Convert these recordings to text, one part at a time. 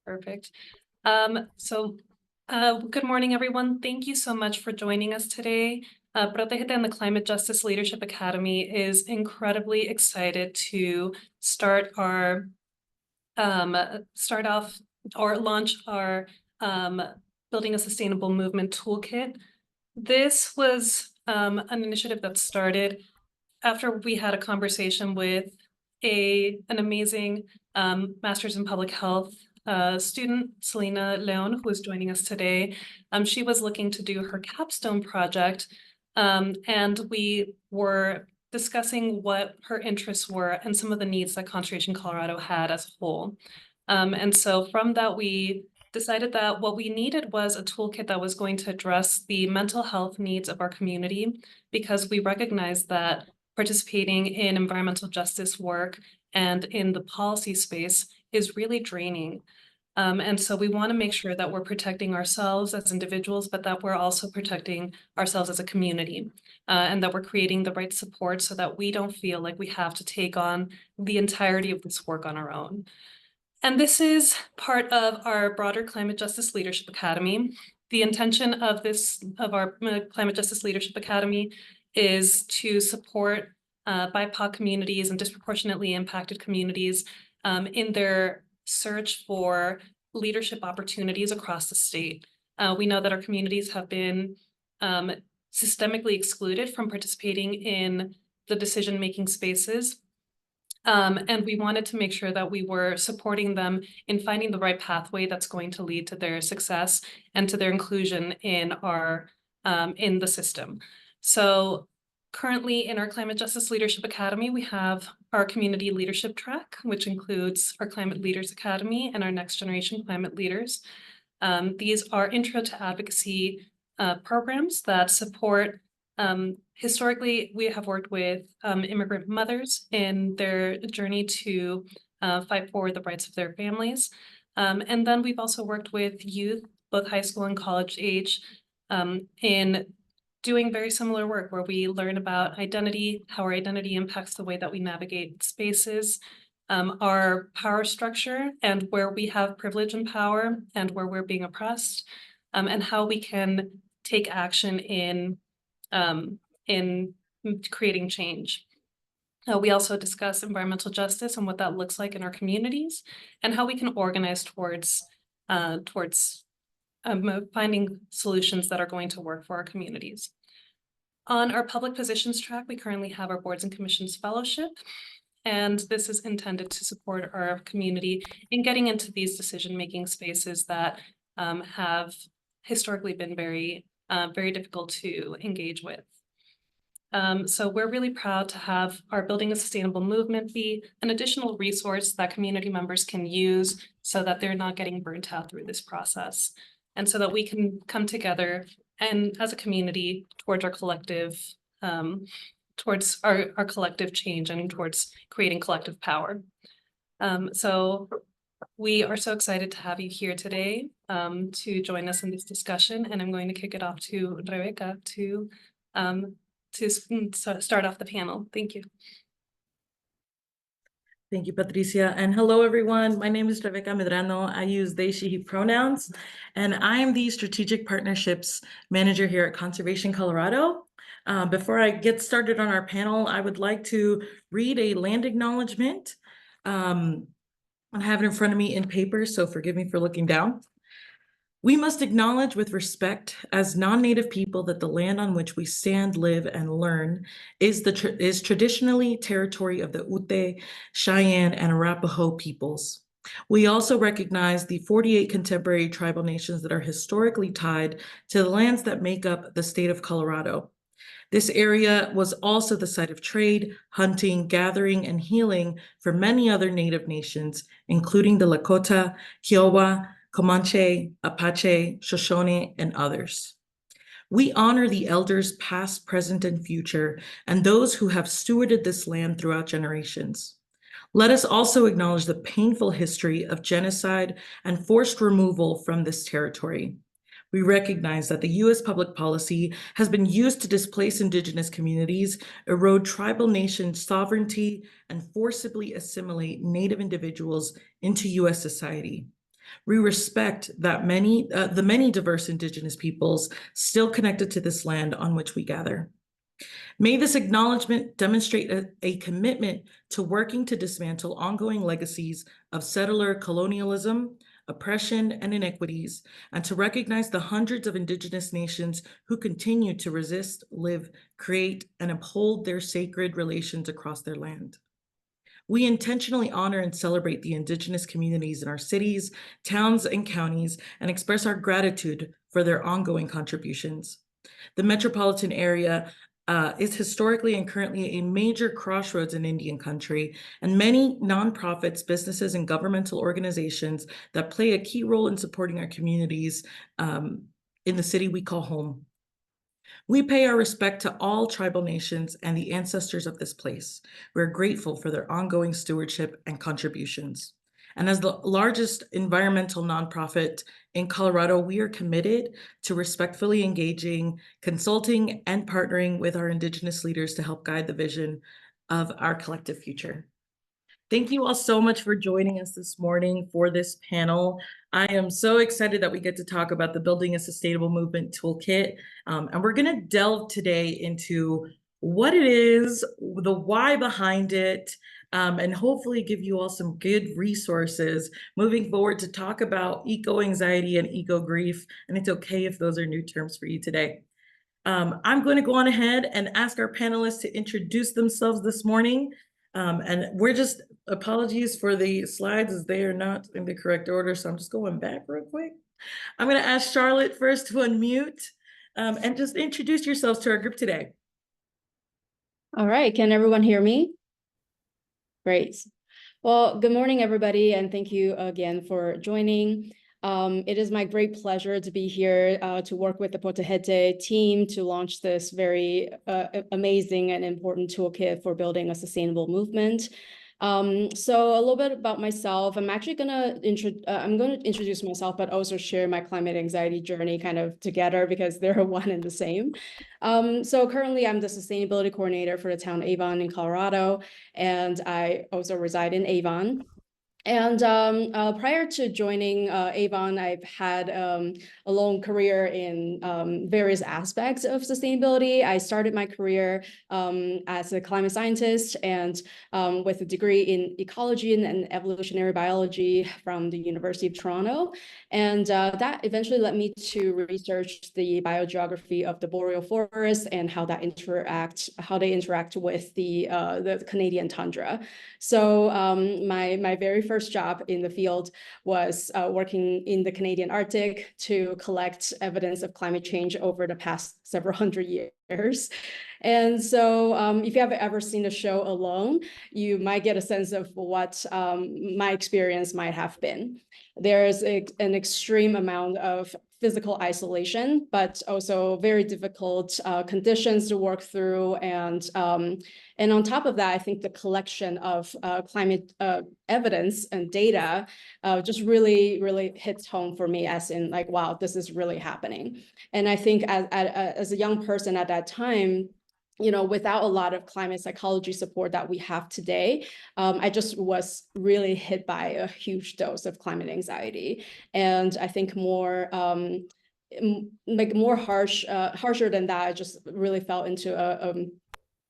Perfect. Good morning, everyone. Thank you so much for joining us today. Protégete and the Climate Justice Leadership Academy is incredibly excited to launch our Building a Sustainable Movement toolkit. This was an initiative that started after we had a conversation with an amazing Master's in Public Health student, Selena Leon, who is joining us today. She was looking to do her capstone project, and we were discussing what her interests were and some of the needs that Conservation Colorado had as a whole. And so from that, we decided that what we needed was a toolkit that was going to address the mental health needs of our community, because we recognized that participating in environmental justice work and in the policy space is really draining. And so we want to make sure that we're protecting ourselves as individuals, but that we're also protecting ourselves as a community, and that we're creating the right support so that we don't feel like we have to take on the entirety of this work on our own. And this is part of our broader Climate Justice Leadership Academy. The intention of our Climate Justice Leadership Academy is to support BIPOC communities and disproportionately impacted communities in their search for leadership opportunities across the state. We know that our communities have been systemically excluded from participating in the decision-making spaces. And we wanted to make sure that we were supporting them in finding the right pathway that's going to lead to their success and to their inclusion in the system. So currently in our Climate Justice Leadership Academy, we have our community leadership track, which includes our Climate Leaders Academy and our Next Generation Climate Leaders. These are intro to advocacy programs that support. Historically, we have worked with immigrant mothers in their journey to fight for the rights of their families. And then we've also worked with youth, both high school and college age, in doing very similar work where we learn about identity, how our identity impacts the way that we navigate spaces, our power structure, and where we have privilege and power and where we're being oppressed, and how we can take action in creating change. We also discuss environmental justice and what that looks like in our communities and how we can organize towards finding solutions that are going to work for our communities. On our public positions track, we currently have our Boards and Commissions Fellowship, and this is intended to support our community in getting into these decision-making spaces that have historically been very difficult to engage with. So we're really proud to have our Building a Sustainable Movement be an additional resource that community members can use so that they're not getting burnt out through this process, and so that we can come together and as a community towards our collective change and towards creating collective power. So we are so excited to have you here today to join us in this discussion, and I'm going to kick it off to Rebecca to start off the panel. Thank you. Thank you, Patricia. And hello, everyone. My name is Rebecca Medrano. I use they, she, he pronouns, and I'm the Strategic Partnerships Manager here at Conservation Colorado. Before I get started on our panel, I would like to read a land acknowledgement. I have it in front of me in paper, so forgive me for looking down. We must acknowledge with respect as non-native people that the land on which we stand, live, and learn is traditionally territory of the Ute, Cheyenne, and Arapaho peoples. We also recognize the 48 contemporary tribal nations that are historically tied to the lands that make up the state of Colorado. This area was also the site of trade, hunting, gathering, and healing for many other native nations, including the Lakota, Kiowa, Comanche, Apache, Shoshone, and others. We honor the elders past, present, and future, and those who have stewarded this land throughout generations. Let us also acknowledge the painful history of genocide and forced removal from this territory. We recognize that the U.S. public policy has been used to displace Indigenous communities, erode tribal nation sovereignty, and forcibly assimilate Native individuals into U.S. society. We respect that the many diverse Indigenous peoples still connected to this land on which we gather. May this acknowledgement demonstrate a commitment to working to dismantle ongoing legacies of settler colonialism, oppression, and inequities, and to recognize the hundreds of Indigenous nations who continue to resist, live, create, and uphold their sacred relations across their land. We intentionally honor and celebrate the Indigenous communities in our cities, towns, and counties, and express our gratitude for their ongoing contributions. The metropolitan area is historically and currently a major crossroads in Indian country, and many nonprofits, businesses, and governmental organizations that play a key role in supporting our communities in the city we call home. We pay our respect to all tribal nations and the ancestors of this place. We're grateful for their ongoing stewardship and contributions. And as the largest environmental nonprofit in Colorado, we are committed to respectfully engaging, consulting, and partnering with our Indigenous leaders to help guide the vision of our collective future. Thank you all so much for joining us this morning for this panel. I am so excited that we get to talk about the Building a Sustainable Movement Toolkit. And we're going to delve today into what it is, the why behind it, and hopefully give you all some good resources moving forward to talk about eco-anxiety and eco-grief. And it's okay if those are new terms for you today. I'm going to go on ahead and ask our panelists to introduce themselves this morning. And we're just, apologies for the slides as they are not in the correct order. So I'm just going back real quick. I'm going to ask Charlotte first to unmute and just introduce yourselves to our group today. All right, can everyone hear me? Great. Well, good morning, everybody, and thank you again for joining. It is my great pleasure to be here to work with the Protégete team to launch this very amazing and important toolkit for building a sustainable movement. So a little bit about myself. I'm actually gonna introduce myself, but also share my climate anxiety journey kind of together because they're one and the same. So currently I'm the sustainability coordinator for the town Avon in Colorado, and I also reside in Avon. And prior to joining Avon, I've had a long career in various aspects of sustainability. I started my career as a climate scientist and with a degree in ecology and evolutionary biology from the University of Toronto. And that eventually led me to research the biogeography of the boreal forest and how they interact with the Canadian tundra. So my very first job in the field was working in the Canadian Arctic to collect evidence of climate change over the past several hundred years. And so if you have ever seen the show Alone, you might get a sense of what my experience might have been. There's an extreme amount of physical isolation, but also very difficult conditions to work through. And on top of that, I think the collection of climate evidence and data just really hits home for me, as in like, wow, this is really happening. And I think as a young person at that time, you know, without a lot of climate psychology support that we have today, I just was really hit by a huge dose of climate anxiety. And I think more harsher than that, I just really fell into a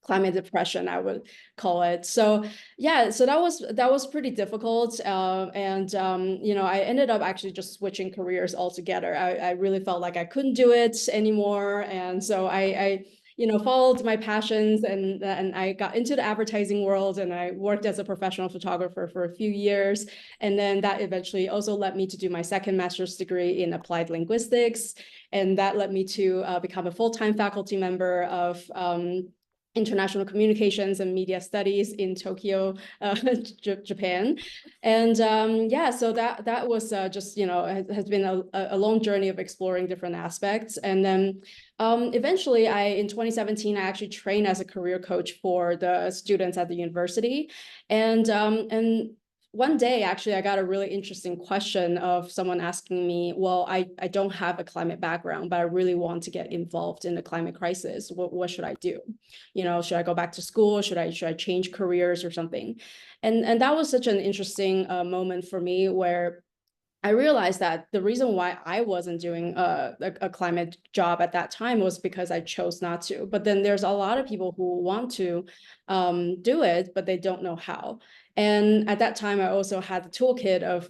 climate depression, I would call it. So yeah, so that was pretty difficult. You know, I ended up actually just switching careers altogether. I really felt like I couldn't do it anymore. And so I you know, followed my passions and I got into the advertising world, and I worked as a professional photographer for a few years. And then that eventually also led me to do my second master's degree in applied linguistics. And that led me to become a full-time faculty member of international communications and media studies in Tokyo, Japan. And yeah, so that was just, you know, has been a long journey of exploring different aspects. And then eventually in 2017, I actually trained as a career coach for the students at the university. And one day, actually, I got a really interesting question of someone asking me, well, I don't have a climate background, but I really want to get involved in the climate crisis. What should I do? You know, should I go back to school? Should I change careers or something? And that was such an interesting moment for me, where I realized that the reason why I wasn't doing a climate job at that time was because I chose not to. But then there's a lot of people who want to do it, but they don't know how. And at that time, I also had the toolkit of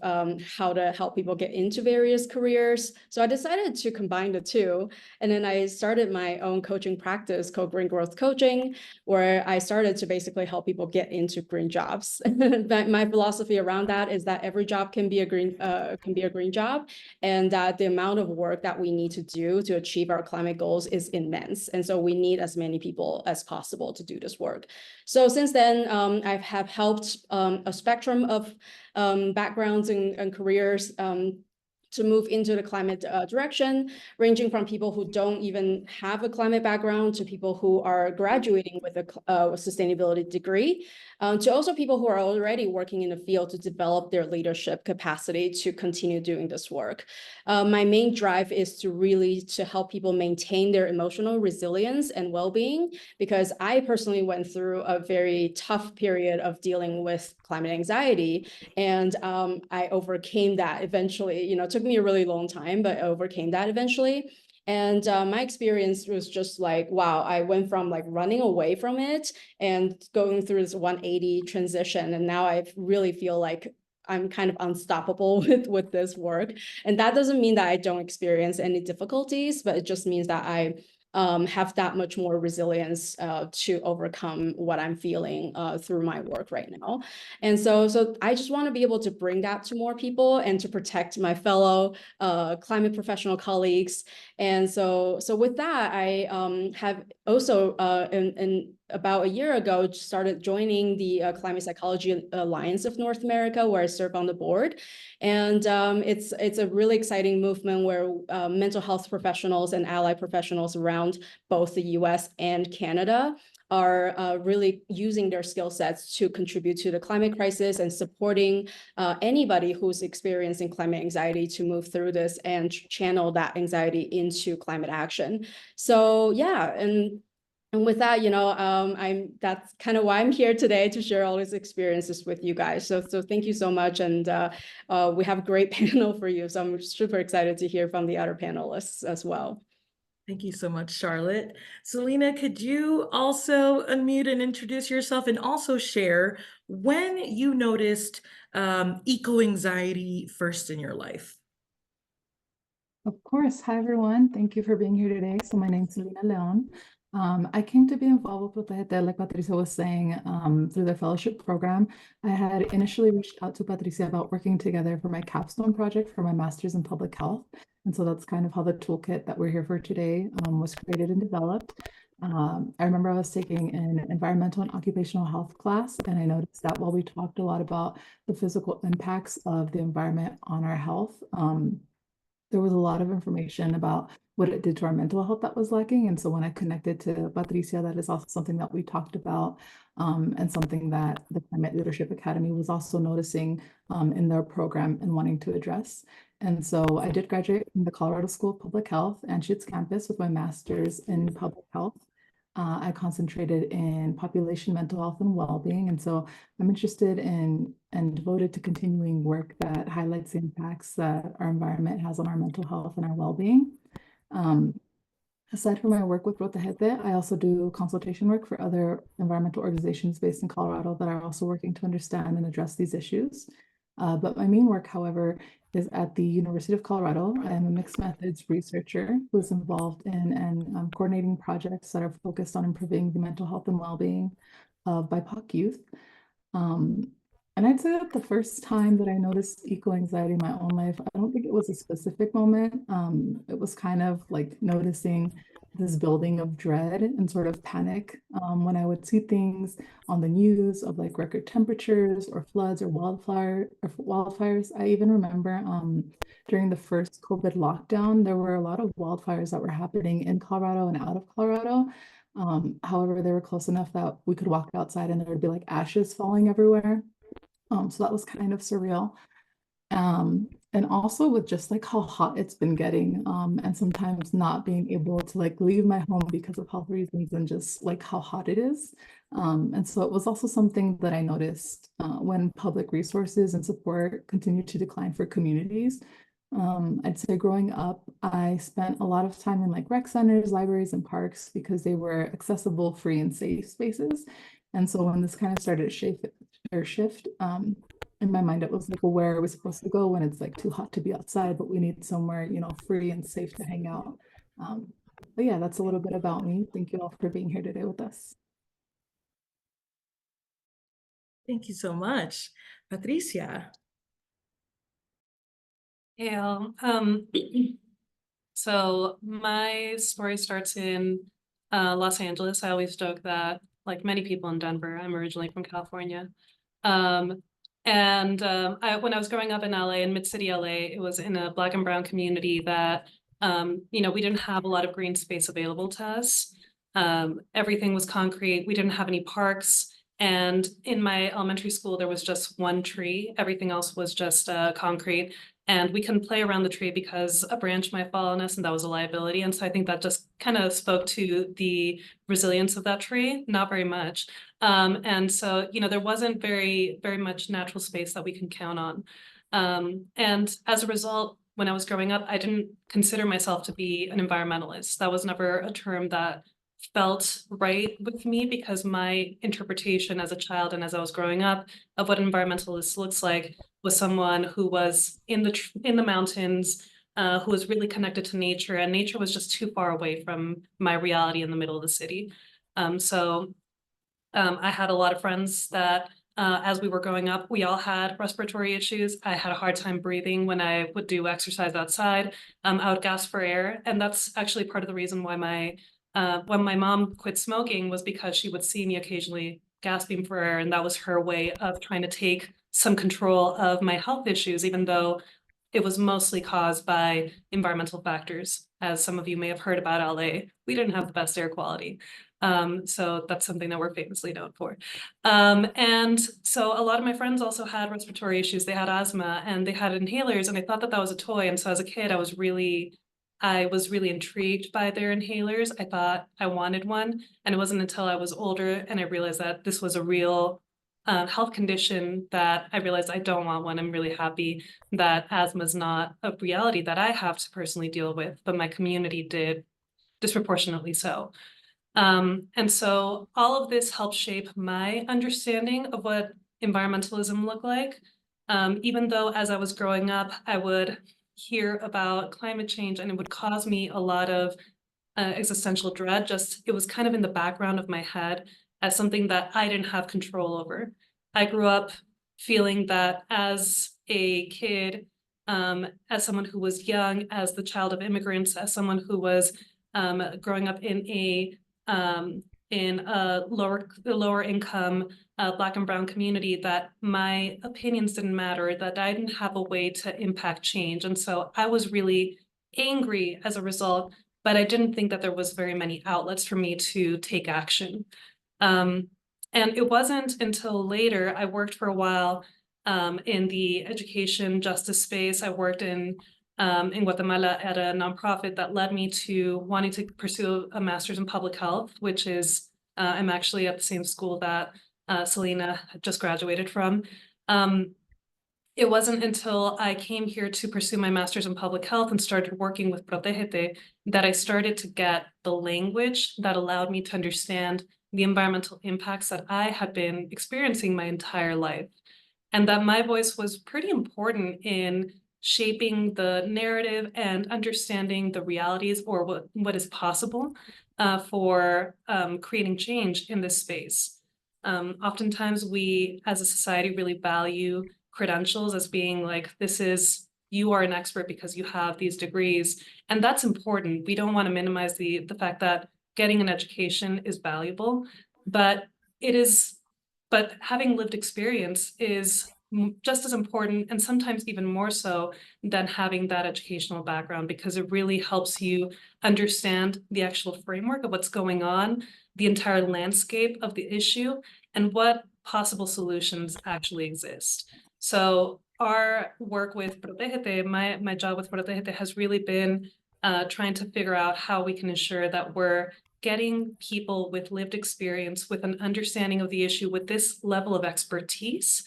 how to help people get into various careers. So I decided to combine the two. And then I started my own coaching practice called Green Growth Coaching, where I started to basically help people get into green jobs. My philosophy around that is that every job can be a green job, and that the amount of work that we need to do to achieve our climate goals is immense. And so we need as many people as possible to do this work. So since then, I have helped a spectrum of backgrounds and careers to move into the climate direction, ranging from people who don't even have a climate background to people who are graduating with a sustainability degree, to also people who are already working in the field to develop their leadership capacity to continue doing this work. My main drive is to help people maintain their emotional resilience and well-being, because I personally went through a very tough period of dealing with climate anxiety, and I overcame that eventually. It took me a really long time, but I overcame that eventually. And my experience was just like, wow, I went from like running away from it and going through this 180 transition. And now I really feel like I'm kind of unstoppable with this work. And that doesn't mean that I don't experience any difficulties, but it just means that I have that much more resilience to overcome what I'm feeling through my work right now. And so I just want to be able to bring that to more people and to protect my fellow climate professional colleagues. And so with that, I have also in about a year ago started joining the Climate Psychology Alliance of North America, where I serve on the board. And it's a really exciting movement where mental health professionals and allied professionals around both the US and Canada are really using their skill sets to contribute to the climate crisis and supporting anybody who's experiencing climate anxiety to move through this and channel that anxiety into climate action. So yeah, and with that, that's kind of why I'm here today, to share all these experiences with you guys. So thank you so much. And we have a great panel for you. So I'm super excited to hear from the other panelists as well. Thank you so much, Charlotte. Selena, could you also unmute and introduce yourself, and also share when you noticed eco-anxiety first in your life? Of course. Hi, everyone. Thank you for being here today. So my name is Selena Leon. I came to be involved with Protégete, like Patricia was saying, through the fellowship program. I had initially reached out to Patricia about working together for my capstone project for my master's in public health. And so that's kind of how the toolkit that we're here for today was created and developed. I remember I was taking an environmental and occupational health class, and I noticed that while we talked a lot about the physical impacts of the environment on our health, there was a lot of information about what it did to our mental health that was lacking. And so when I connected to Patricia, that is also something that we talked about, and something that the Climate Leadership Academy was also noticing in their program and wanting to address. And so I did graduate from the Colorado School of Public Health, Anschutz campus, with my master's in public health. I concentrated in population mental health and well-being. And so I'm interested in and devoted to continuing work that highlights the impacts that our environment has on our mental health and our well-being. Aside from my work with Protégete, I also do consultation work for other environmental organizations based in Colorado that are also working to understand and address these issues. But my main work, however, is at the University of Colorado. I am a mixed methods researcher who is involved in and coordinating projects that are focused on improving the mental health and well-being of BIPOC youth. And I'd say that the first time that I noticed eco-anxiety in my own life, I don't think it was a specific moment. It was kind of like noticing this building of dread and sort of panic when I would see things on the news of like record temperatures or floods or wildfires. I even remember during the first COVID lockdown, there were a lot of wildfires that were happening in Colorado and out of Colorado. However, they were close enough that we could walk outside and there would be like ashes falling everywhere. So that was kind of surreal. And also with just like how hot it's been getting, and sometimes not being able to like leave my home because of health reasons and just like how hot it is. And so it was also something that I noticed when public resources and support continue to decline for communities. I'd say growing up, I spent a lot of time in like rec centers, libraries, and parks because they were accessible, free, and safe spaces. And so when this kind of started to shift, in my mind, it was like, well, where are we supposed to go when it's like too hot to be outside, but we need somewhere, you know, free and safe to hang out. But yeah, that's a little bit about me. Thank you all for being here today with us. Thank you so much. Patricia. Yeah, so my story starts in Los Angeles. I always joke that, like many people in Denver, I'm originally from California. When I was growing up in LA, in mid-city LA, it was in a Black and brown community that, you know, we didn't have a lot of green space available to us. Everything was concrete. We didn't have any parks. And in my elementary school, there was just one tree. Everything else was just concrete. And we couldn't play around the tree because a branch might fall on us, and that was a liability. And so I think that just kind of spoke to the resilience of that tree, not very much. And so, you know, there wasn't very much natural space that we can count on. And as a result, when I was growing up, I didn't consider myself to be an environmentalist. That was never a term that felt right with me, because my interpretation as a child and as I was growing up of what an environmentalist looks like was someone who was in the mountains, who was really connected to nature, and nature was just too far away from my reality in the middle of the city. I had a lot of friends that as we were growing up, we all had respiratory issues. I had a hard time breathing when I would do exercise outside. I would gasp for air, and that's actually part of the reason why when my mom quit smoking, was because she would see me occasionally gasping for air, and that was her way of trying to take some control of my health issues, even though it was mostly caused by environmental factors. As some of you may have heard about LA, we didn't have the best air quality. So that's something that we're famously known for. And so a lot of my friends also had respiratory issues. They had asthma and they had inhalers, and I thought that that was a toy. And so as a kid, I was really intrigued by their inhalers. I thought I wanted one. And it wasn't until I was older and I realized that this was a real health condition that I realized I don't want one. I'm really happy that asthma is not a reality that I have to personally deal with, but my community did disproportionately so. And so all of this helped shape my understanding of what environmentalism looked like. Even though as I was growing up, I would hear about climate change and it would cause me a lot of existential dread. Just, it was kind of in the background of my head as something that I didn't have control over. I grew up feeling that as a kid, as someone who was young, as the child of immigrants, as someone who was growing up in a lower income Black and brown community, that my opinions didn't matter, that I didn't have a way to impact change. And so I was really angry as a result, but I didn't think that there was very many outlets for me to take action. And it wasn't until later, I worked for a while in the education justice space. I worked in Guatemala at a nonprofit that led me to wanting to pursue a master's in public health, which is, I'm actually at the same school that Selena just graduated from. It wasn't until I came here to pursue my master's in public health and started working with Protégete that I started to get the language that allowed me to understand the environmental impacts that I had been experiencing my entire life. And that my voice was pretty important in shaping the narrative and understanding the realities, or what is possible for creating change in this space. Oftentimes we as a society really value credentials as being like, you are an expert because you have these degrees, and that's important. We don't want to minimize the fact that getting an education is valuable, but having lived experience is just as important, and sometimes even more so than having that educational background, because it really helps you understand the actual framework of what's going on, the entire landscape of the issue, and what possible solutions actually exist. So our work with Protégete, my job with Protégete has really been trying to figure out how we can ensure that we're getting people with lived experience, with an understanding of the issue, with this level of expertise,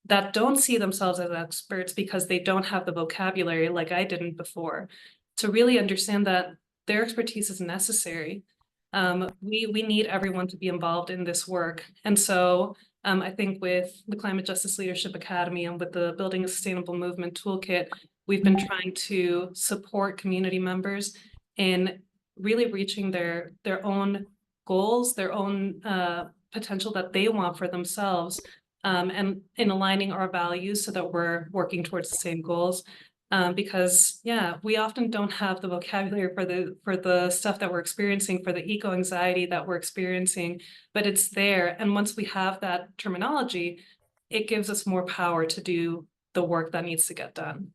that don't see themselves as experts because they don't have the vocabulary like I didn't before, to really understand that their expertise is necessary. We need everyone to be involved in this work. And so I think with the Climate Justice Leadership Academy and with the Building a Sustainable Movement Toolkit, we've been trying to support community members in really reaching their own goals, their own potential that they want for themselves, and in aligning our values so that we're working towards the same goals. Because yeah, we often don't have the vocabulary for the stuff that we're experiencing, for the eco-anxiety that we're experiencing, but it's there. And once we have that terminology, it gives us more power to do the work that needs to get done.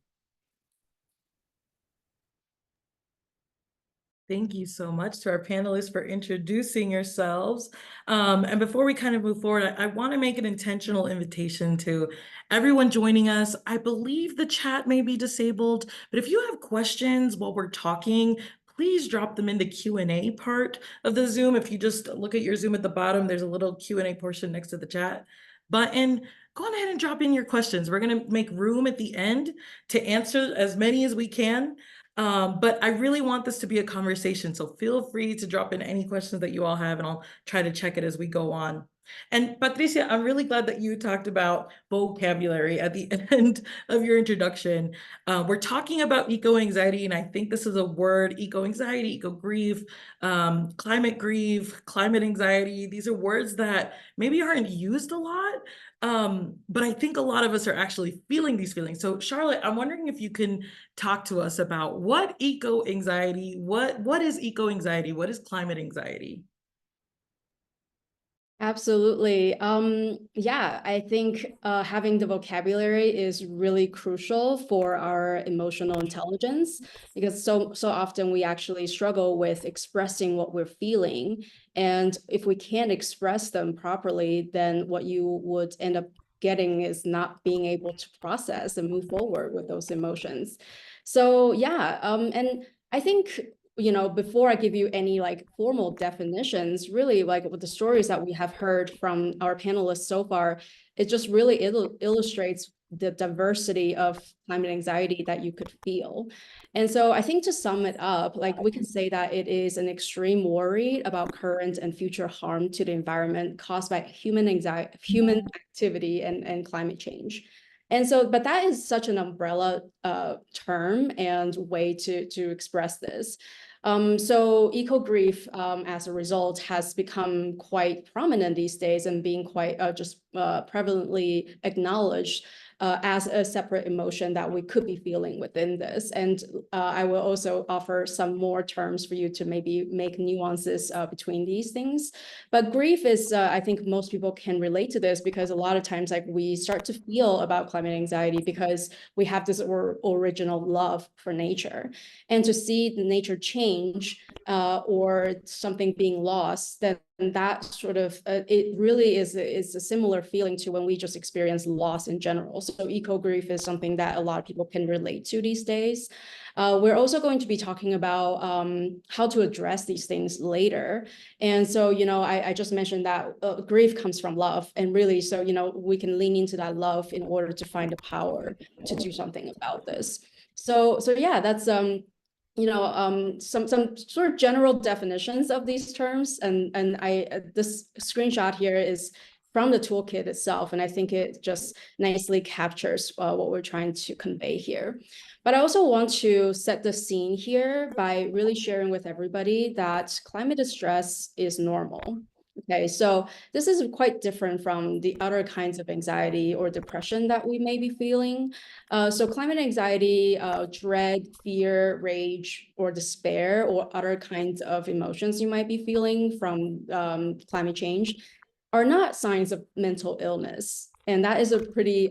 Thank you so much to our panelists for introducing yourselves. And before we kind of move forward, I want to make an intentional invitation to everyone joining us. I believe the chat may be disabled, but if you have questions while we're talking, please drop them in the Q&A part of the Zoom. If you just look at your Zoom at the bottom, there's a little Q&A portion next to the chat button. Go on ahead and drop in your questions. We're going to make room at the end to answer as many as we can. But I really want this to be a conversation, so feel free to drop in any questions that you all have, and I'll try to check it as we go on. And Patricia, I'm really glad that you talked about vocabulary at the end of your introduction. We're talking about eco-anxiety, and I think this is a word: eco-anxiety, eco-grief, climate grief, climate anxiety. These are words that maybe aren't used a lot, but I think a lot of us are actually feeling these feelings. So Charlotte, I'm wondering if you can talk to us about what eco-anxiety, what is eco-anxiety? What is climate anxiety? Absolutely. Yeah, I think having the vocabulary is really crucial for our emotional intelligence, because so often we actually struggle with expressing what we're feeling. And if we can't express them properly, then what you would end up getting is not being able to process and move forward with those emotions. So yeah, and I think, you know, before I give you any like formal definitions, really like with the stories that we have heard from our panelists so far, it just really illustrates the diversity of climate anxiety that you could feel. And so I think to sum it up, like we can say that it is an extreme worry about current and future harm to the environment caused by human activity and climate change. And so, but that is such an umbrella term and way to express this. So eco-grief, as a result, has become quite prominent these days and being quite prevalently acknowledged as a separate emotion that we could be feeling within this. And I will also offer some more terms for you to maybe make nuances between these things. But grief is, I think most people can relate to this, because a lot of times like we start to feel about climate anxiety because we have this original love for nature. And to see the nature change or something being lost, then that sort of, it really is a similar feeling to when we just experience loss in general. So eco-grief is something that a lot of people can relate to these days. We're also going to be talking about how to address these things later. And so, you know, I just mentioned that grief comes from love. And really, so, you know, we can lean into that love in order to find the power to do something about this. So yeah, that's you know, some sort of general definitions of these terms, and this screenshot here is from the toolkit itself, and I think it just nicely captures what we're trying to convey here. But I also want to set the scene here by really sharing with everybody that climate distress is normal. Okay, so this is quite different from the other kinds of anxiety or depression that we may be feeling. So climate anxiety, dread, fear, rage, or despair, or other kinds of emotions you might be feeling from climate change are not signs of mental illness. And that is a pretty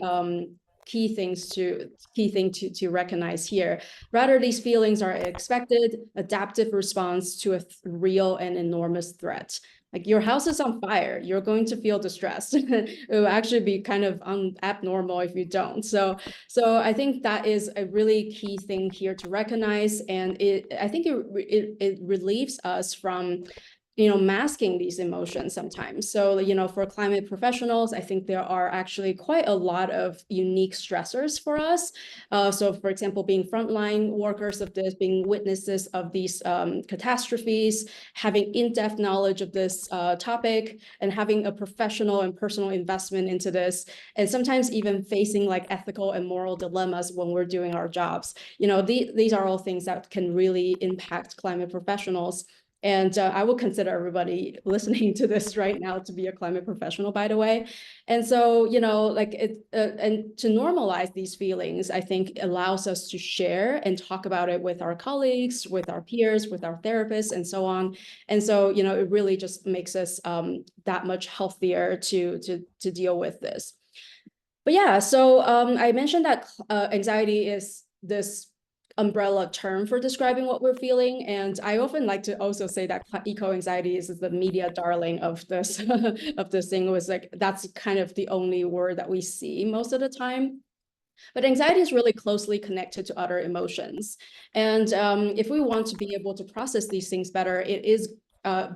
key thing to recognize here. Rather, these feelings are expected, adaptive response to a real and enormous threat. Like your house is on fire, you're going to feel distressed. It will actually be kind of abnormal if you don't. So I think that is a really key thing here to recognize, and I think it relieves us from masking these emotions sometimes. So, for climate professionals, I think there are actually quite a lot of unique stressors for us. So, for example, being frontline workers of this, being witnesses of these catastrophes, having in-depth knowledge of this topic, and having a professional and personal investment into this, and sometimes even facing like ethical and moral dilemmas when we're doing our jobs. These are all things that can really impact climate professionals. And I will consider everybody listening to this right now to be a climate professional, by the way. And so, like and to normalize these feelings, I think allows us to share and talk about it with our colleagues, with our peers, with our therapists, and so on. And so, it really just makes us that much healthier to deal with this. But yeah, so I mentioned that anxiety is this umbrella term for describing what we're feeling. And I often like to also say that eco-anxiety is the media darling of this of this thing. It was like, that's kind of the only word that we see most of the time. But anxiety is really closely connected to other emotions. And if we want to be able to process these things better, it is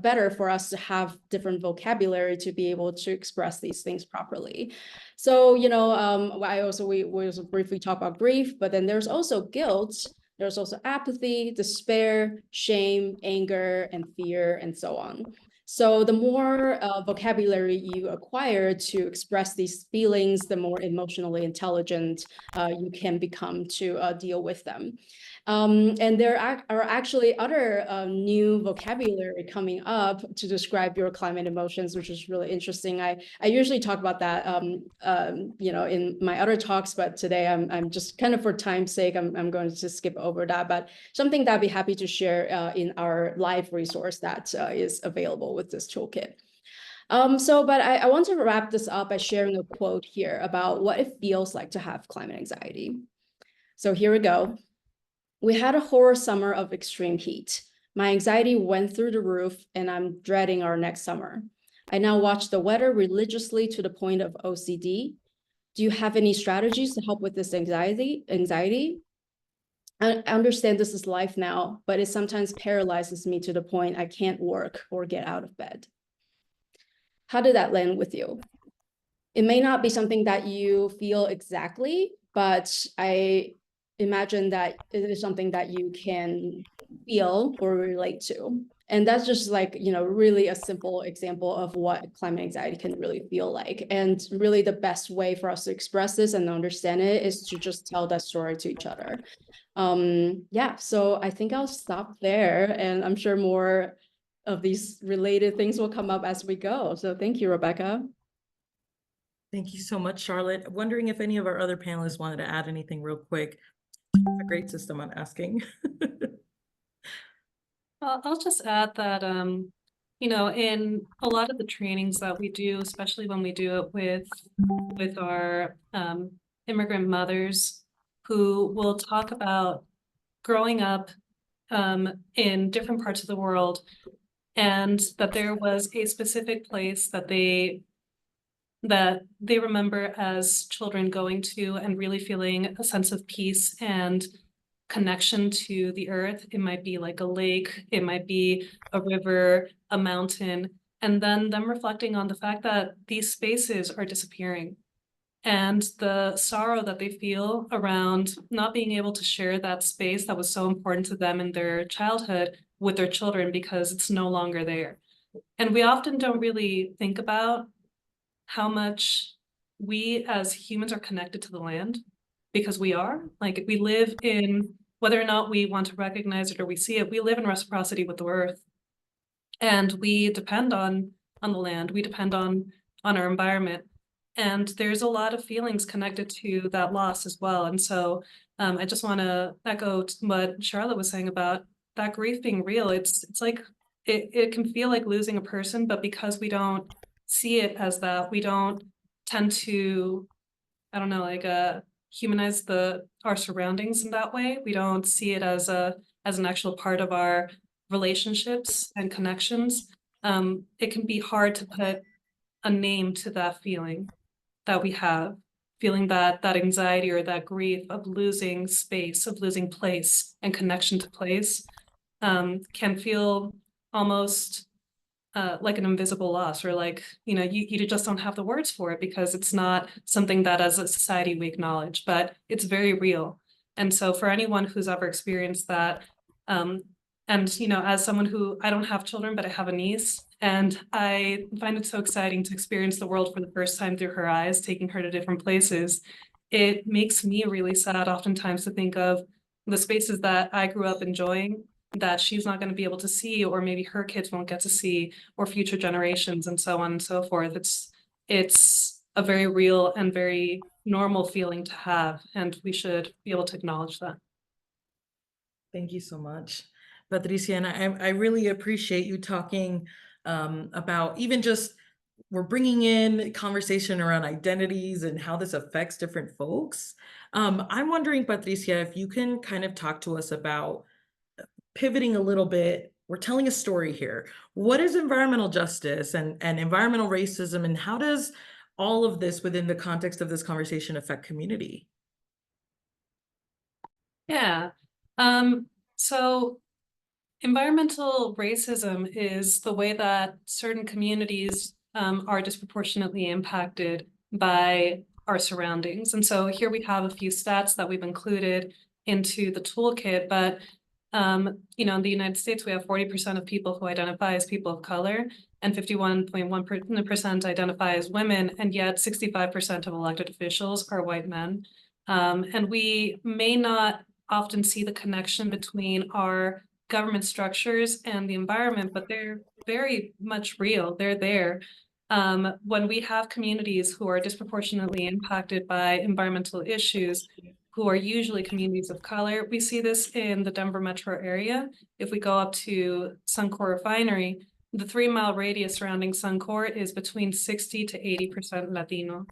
better for us to have different vocabulary to be able to express these things properly. So, we briefly talk about grief, but then there's also guilt. There's also apathy, despair, shame, anger, and fear, and so on. So the more vocabulary you acquire to express these feelings, the more emotionally intelligent you can become to deal with them. And there are actually other new vocabulary coming up to describe your climate emotions, which is really interesting. I usually talk about that, in my other talks, but today I'm just kind of, for time's sake, I'm going to just skip over that. But something that I'd be happy to share in our live resource that is available with this toolkit. But I want to wrap this up by sharing a quote here about what it feels like to have climate anxiety. So here we go. We had a horror summer of extreme heat. My anxiety went through the roof, and I'm dreading our next summer. I now watch the weather religiously to the point of OCD. Do you have any strategies to help with this anxiety? I understand this is life now, but it sometimes paralyzes me to the point I can't work or get out of bed. How did that land with you? It may not be something that you feel exactly, but I imagine that it is something that you can feel or relate to. And that's just like, really a simple example of what climate anxiety can really feel like. And really the best way for us to express this and understand it is to just tell that story to each other. Yeah, so I think I'll stop there, and I'm sure more of these related things will come up as we go. So thank you, Rebecca. Thank you so much, Charlotte. Wondering if any of our other panelists wanted to add anything real quick. A great system on asking. I'll just add that, in a lot of the trainings that we do, especially when we do it with our immigrant mothers, who will talk about growing up in different parts of the world, and that there was a specific place that they remember as children going to and really feeling a sense of peace and connection to the earth. It might be like a lake, it might be a river, a mountain, and then them reflecting on the fact that these spaces are disappearing, and the sorrow that they feel around not being able to share that space that was so important to them in their childhood with their children because it's no longer there. And we often don't really think about how much we as humans are connected to the land, because we are. Like, we live in, whether or not we want to recognize it or we see it, we live in reciprocity with the earth. And we depend on the land, we depend on our environment. And there's a lot of feelings connected to that loss as well. And so I just want to echo what Charlotte was saying about that grief being real. It's like, it can feel like losing a person, but because we don't see it as that, we don't tend to, I don't know, like humanize our surroundings in that way. We don't see it as an actual part of our relationships and connections. it can be hard to put a name to that feeling that we have, feeling that anxiety or that grief of losing space, of losing place and connection to place, can feel almost like an invisible loss, or like, you just don't have the words for it because it's not something that as a society we acknowledge, but it's very real. And so for anyone who's ever experienced that, and as someone who, I don't have children, but I have a niece, and I find it so exciting to experience the world for the first time through her eyes, taking her to different places. It makes me really sad oftentimes to think of the spaces that I grew up enjoying that she's not going to be able to see, or maybe her kids won't get to see, or future generations, and so on and so forth. It's a very real and very normal feeling to have, and we should be able to acknowledge that. Thank you so much, Patricia. And I really appreciate you talking about even just, we're bringing in conversation around identities and how this affects different folks. I'm wondering, Patricia, if you can kind of talk to us about pivoting a little bit. We're telling a story here. What is environmental justice and environmental racism, and how does all of this within the context of this conversation affect community? Yeah. So environmental racism is the way that certain communities are disproportionately impacted by our surroundings. And so here we have a few stats that we've included into the toolkit, but in the United States, we have 40% of people who identify as people of color, and 51.1% identify as women, and yet 65% of elected officials are white men. And we may not often see the connection between our government structures and the environment, but they're very much real. They're there. When we have communities who are disproportionately impacted by environmental issues, who are usually communities of color, we see this in the Denver metro area. If we go up to Suncor Refinery, the 3-mile radius surrounding Suncor is between 60 to 80% Latino.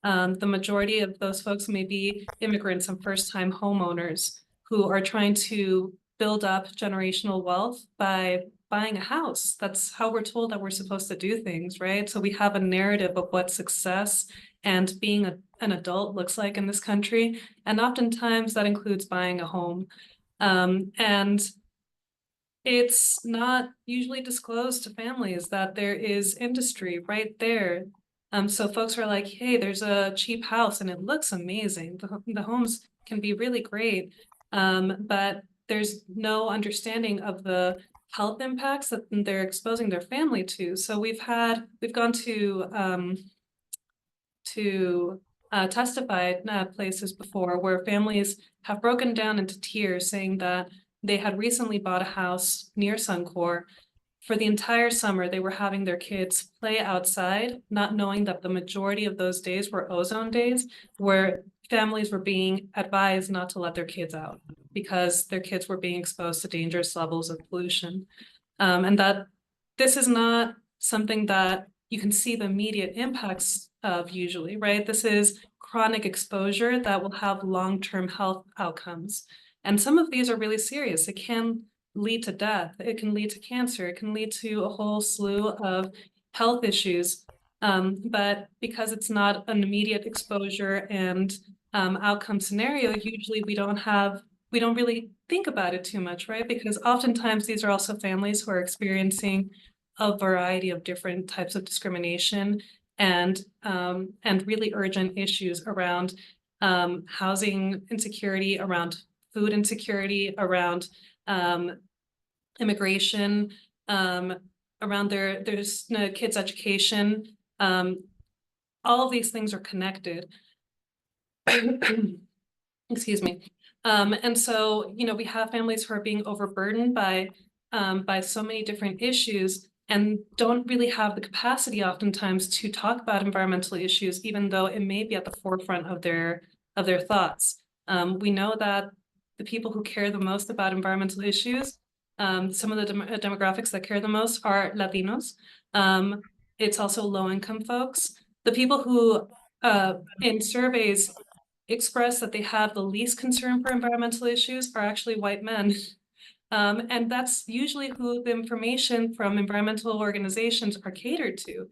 The majority of those folks may be immigrants and first-time homeowners who are trying to build up generational wealth by buying a house. That's how we're told that we're supposed to do things, right? So we have a narrative of what success and being an adult looks like in this country. And oftentimes that includes buying a home. And it's not usually disclosed to families that there is industry right there. So folks are like, hey, there's a cheap house and it looks amazing. The homes can be really great, but there's no understanding of the health impacts that they're exposing their family to. So we've gone to testify at places before where families have broken down into tears saying that they had recently bought a house near Suncor. For the entire summer, they were having their kids play outside, not knowing that the majority of those days were ozone days, where families were being advised not to let their kids out because their kids were being exposed to dangerous levels of pollution. And that this is not something that you can see the immediate impacts of usually, right? This is chronic exposure that will have long-term health outcomes. And some of these are really serious. It can lead to death. It can lead to cancer. It can lead to a whole slew of health issues. But because it's not an immediate exposure and outcome scenario, usually we don't really think about it too much, right? Because oftentimes these are also families who are experiencing a variety of different types of discrimination and really urgent issues around housing insecurity, around food insecurity, around immigration, around their kids' education. All of these things are connected. Excuse me. And so, we have families who are being overburdened by so many different issues and don't really have the capacity oftentimes to talk about environmental issues, even though it may be at the forefront of their thoughts. We know that the people who care the most about environmental issues, some of the demographics that care the most are Latinos. It's also low-income folks. The people who in surveys express that they have the least concern for environmental issues are actually white men. And that's usually who the information from environmental organizations are catered to.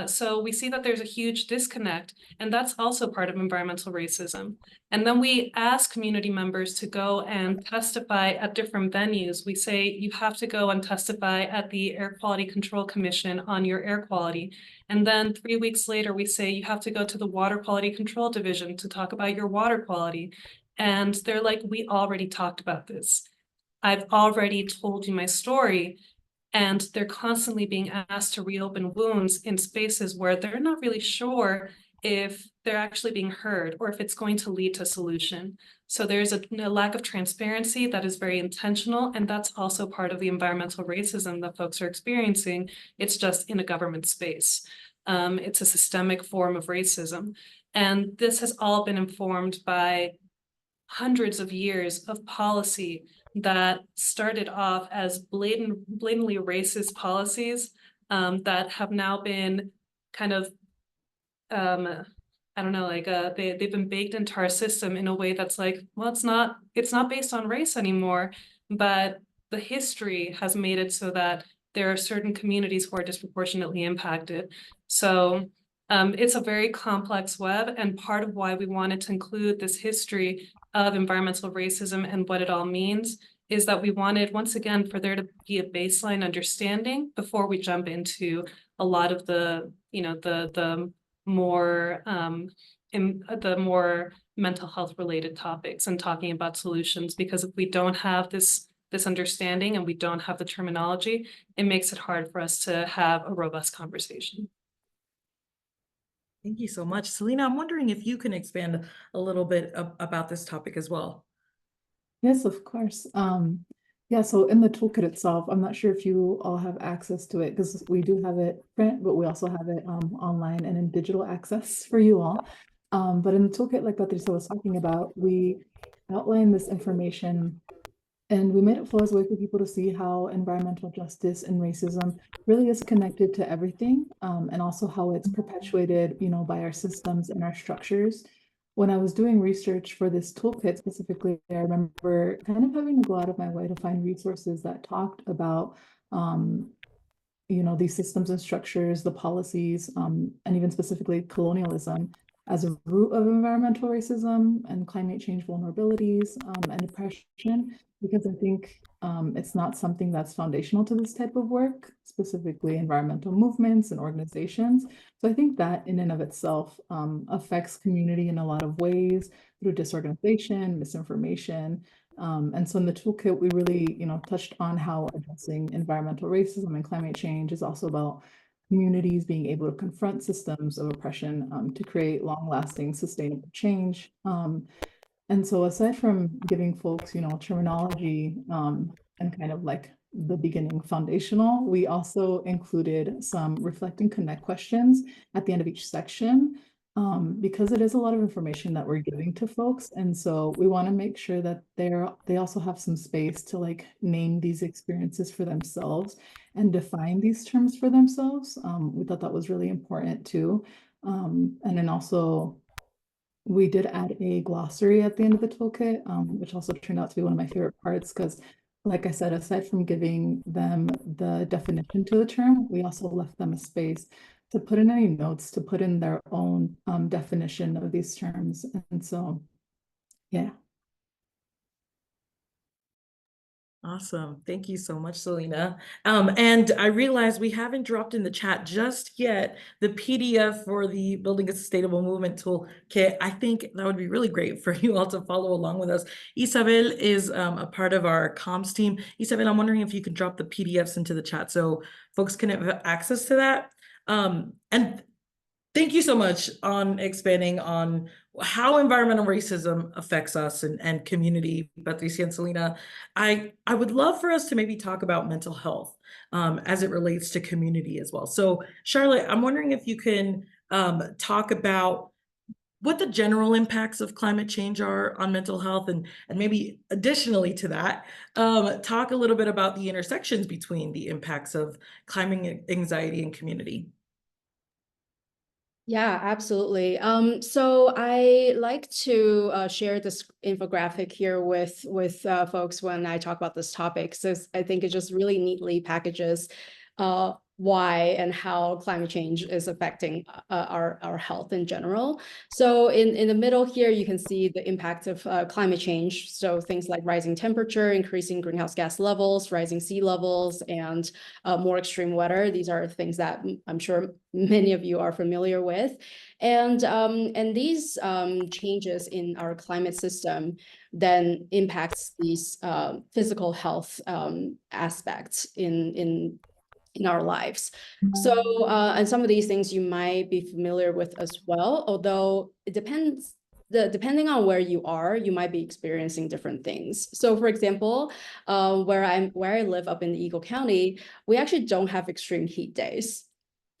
So we see that there's a huge disconnect, and that's also part of environmental racism. And then we ask community members to go and testify at different venues. We say you have to go and testify at the Air Quality Control Commission on your air quality. And then 3 weeks later, we say you have to go to the Water Quality Control Division to talk about your water quality. And they're like, we already talked about this. I've already told you my story. And they're constantly being asked to reopen wounds in spaces where they're not really sure if they're actually being heard or if it's going to lead to solution. So there's a lack of transparency that is very intentional, and that's also part of the environmental racism that folks are experiencing. It's just in a government space. It's a systemic form of racism. And this has all been informed by hundreds of years of policy that started off as blatantly racist policies that have now been kind of, I don't know, like they've been baked into our system in a way that's like, well, it's not based on race anymore, but the history has made it so that there are certain communities who are disproportionately impacted. So it's a very complex web, and part of why we wanted to include this history of environmental racism and what it all means is that we wanted, once again, for there to be a baseline understanding before we jump into a lot of the, you know, the more mental health related topics and talking about solutions. Because if we don't have this understanding and we don't have the terminology, it makes it hard for us to have a robust conversation. Thank you so much. Selena, I'm wondering if you can expand a little bit about this topic as well. Yes, of course. Yeah, so in the toolkit itself, I'm not sure if you all have access to it because we do have it print, but we also have it online and in digital access for you all. But in the toolkit, like Patricia was talking about, we outline this information and we made it flow as a way for people to see how environmental justice and racism really is connected to everything, and also how it's perpetuated, you know, by our systems and our structures. When I was doing research for this toolkit specifically, I remember kind of having to go out of my way to find resources that talked about, you know, these systems and structures, the policies, and even specifically colonialism as a root of environmental racism and climate change vulnerabilities and oppression, because I think it's not something that's foundational to this type of work, specifically environmental movements and organizations. So I think that in and of itself affects community in a lot of ways through disorganization, misinformation. And so in the toolkit, we really, you know, touched on how addressing environmental racism and climate change is also about communities being able to confront systems of oppression to create long-lasting, sustainable change. And so aside from giving folks, you know, terminology and kind of like the beginning foundational, we also included some reflect and connect questions at the end of each section because it is a lot of information that we're giving to folks. And so we want to make sure that they also have some space to like name these experiences for themselves and define these terms for themselves. We thought that was really important too. And then also we did add a glossary at the end of the toolkit, which also turned out to be one of my favorite parts because, like I said, aside from giving them the definition to the term, we also left them a space to put in any notes, to put in their own definition of these terms. And so, yeah. Awesome. Thank you so much, Selena. And I realize we haven't dropped in the chat just yet the PDF for the Building a Sustainable Movement Toolkit. I think that would be really great for you all to follow along with us. Isabel is a part of our comms team. Isabel, I'm wondering if you could drop the PDFs into the chat so folks can have access to that. And thank you so much on expanding on how environmental racism affects us and community, Patricia and Selena. I would love for us to maybe talk about mental health as it relates to community as well. So Charlotte, I'm wondering if you can talk about what the general impacts of climate change are on mental health, and maybe additionally to that, talk a little bit about the intersections between the impacts of climate anxiety and community. Yeah, absolutely. So I like to share this infographic here with folks when I talk about this topic. So I think it just really neatly packages why and how climate change is affecting our health in general. So in the middle here, you can see the impact of climate change. So things like rising temperature, increasing greenhouse gas levels, rising sea levels, and more extreme weather. These are things that I'm sure many of you are familiar with. And these changes in our climate system then impacts these physical health aspects in our lives. So, and some of these things you might be familiar with as well, although it depends. Depending on where you are, you might be experiencing different things. So, for example, where I live up in Eagle County, we actually don't have extreme heat days.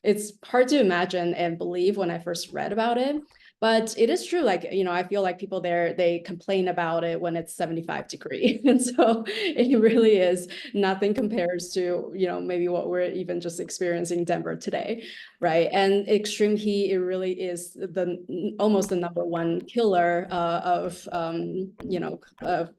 It's hard to imagine and believe when I first read about it, but it is true. Like, you know, I feel like people there, they complain about it when it's 75 degrees. And so it really is nothing compares to, you know, maybe what we're even just experiencing in Denver today, right? And extreme heat, it really is almost the #1 killer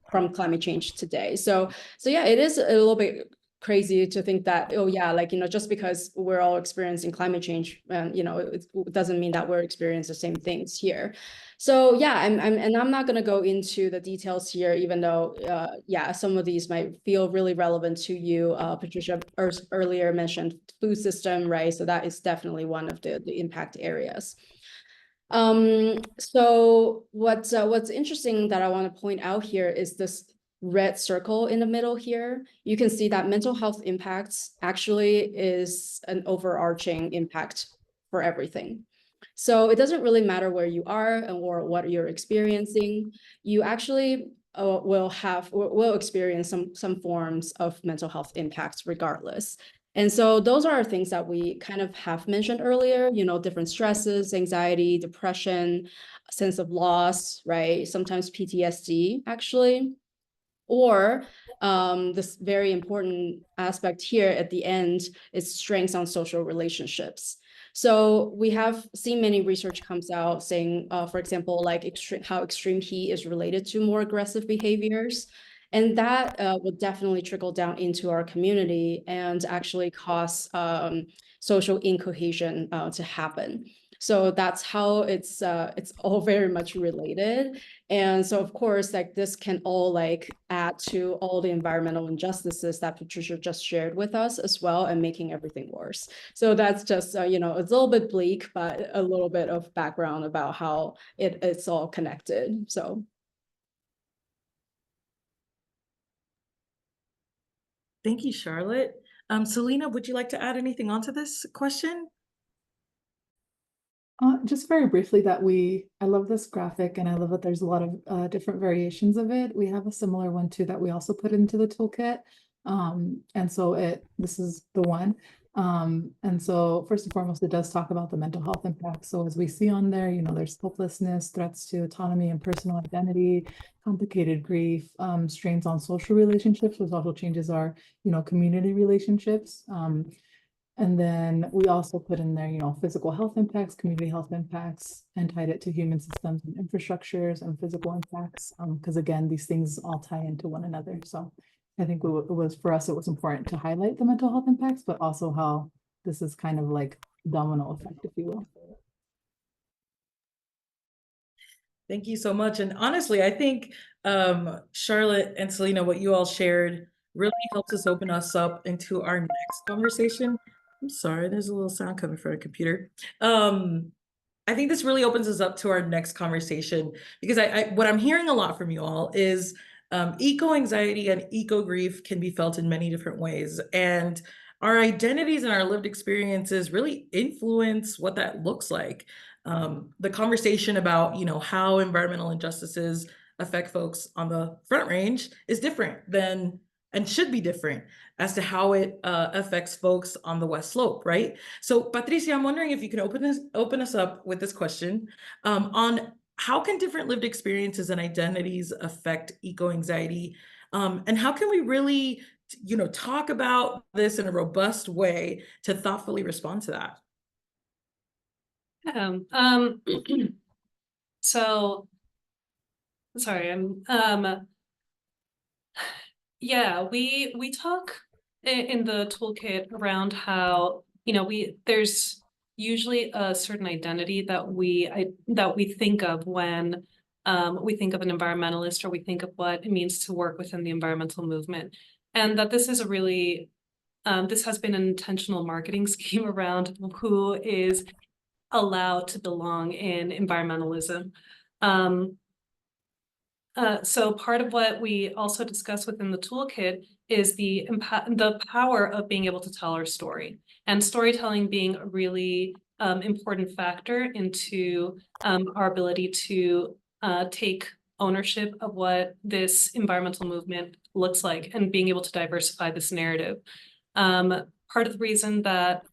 from climate change today. So yeah, it is a little bit crazy to think that, oh yeah, like, you know, just because we're all experiencing climate change, you know, it doesn't mean that we're experiencing the same things here. So yeah, I'm not going to go into the details here, even though, yeah, some of these might feel really relevant to you. Patricia earlier mentioned food system, right? So that is definitely one of the impact areas. So what's interesting that I want to point out here is this red circle in the middle here. You can see that mental health impacts actually is an overarching impact for everything. So it doesn't really matter where you are or what you're experiencing. You actually will experience some forms of mental health impacts regardless. And so those are things that we kind of have mentioned earlier, you know, different stresses, anxiety, depression, sense of loss, right? Sometimes PTSD actually. Or this very important aspect here at the end is strengths on social relationships. So we have seen many research comes out saying, for example, like how extreme heat is related to more aggressive behaviors. And that will definitely trickle down into our community and actually cause social incohesion to happen. So that's how it's all very much related. And so, of course, like this can all like add to all the environmental injustices that Patricia just shared with us as well, and making everything worse. So that's just, you know, it's a little bit bleak, but a little bit of background about how it's all connected. So. Thank you, Charlotte. Selena, would you like to add anything onto this question? Just very briefly I love this graphic and I love that there's a lot of different variations of it. We have a similar one too that we also put into the toolkit. And so this is the one. And so first and foremost, it does talk about the mental health impact. So as we see on there, you know, there's hopelessness, threats to autonomy and personal identity, complicated grief, strains on social relationships, which also changes our, you know, community relationships. And then we also put in there, you know, physical health impacts, community health impacts, and tied it to human systems and infrastructures and physical impacts. Because again, these things all tie into one another. So I think for us, it was important to highlight the mental health impacts, but also how this is kind of like domino effect, if you will. Thank you so much. And honestly, I think Charlotte and Selena, what you all shared really helps us open us up into our next conversation. I'm sorry, there's a little sound coming from the computer. I think this really opens us up to our next conversation, because what I'm hearing a lot from you all is eco-anxiety and eco-grief can be felt in many different ways. And our identities and our lived experiences really influence what that looks like. The conversation about, you know, how environmental injustices affect folks on the Front Range is different than, and should be different as to how it affects folks on the West Slope, right? So Patricia, I'm wondering if you can open us up with this question on how can different lived experiences and identities affect eco-anxiety, and how can we really, you know, talk about this in a robust way to thoughtfully respond to that? So, sorry, yeah, we talk in the toolkit around how, there's usually a certain identity that we think of when we think of an environmentalist, or we think of what it means to work within the environmental movement. And that this is a really, this has been an intentional marketing scheme around who is allowed to belong in environmentalism. So part of what we also discuss within the toolkit is the power of being able to tell our story, and storytelling being a really important factor into our ability to take ownership of what this environmental movement looks like, and being able to diversify this narrative. Part of the reason that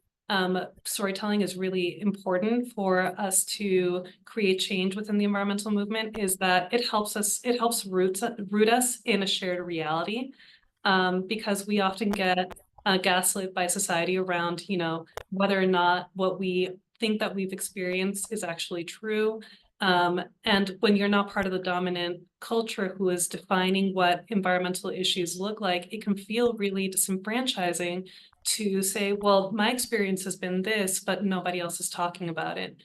storytelling is really important for us to create change within the environmental movement is that it helps root us in a shared reality, because we often get gaslit by society around, whether or not what we think that we've experienced is actually true. And when you're not part of the dominant culture who is defining what environmental issues look like, it can feel really disenfranchising to say, well, my experience has been this, but nobody else is talking about it.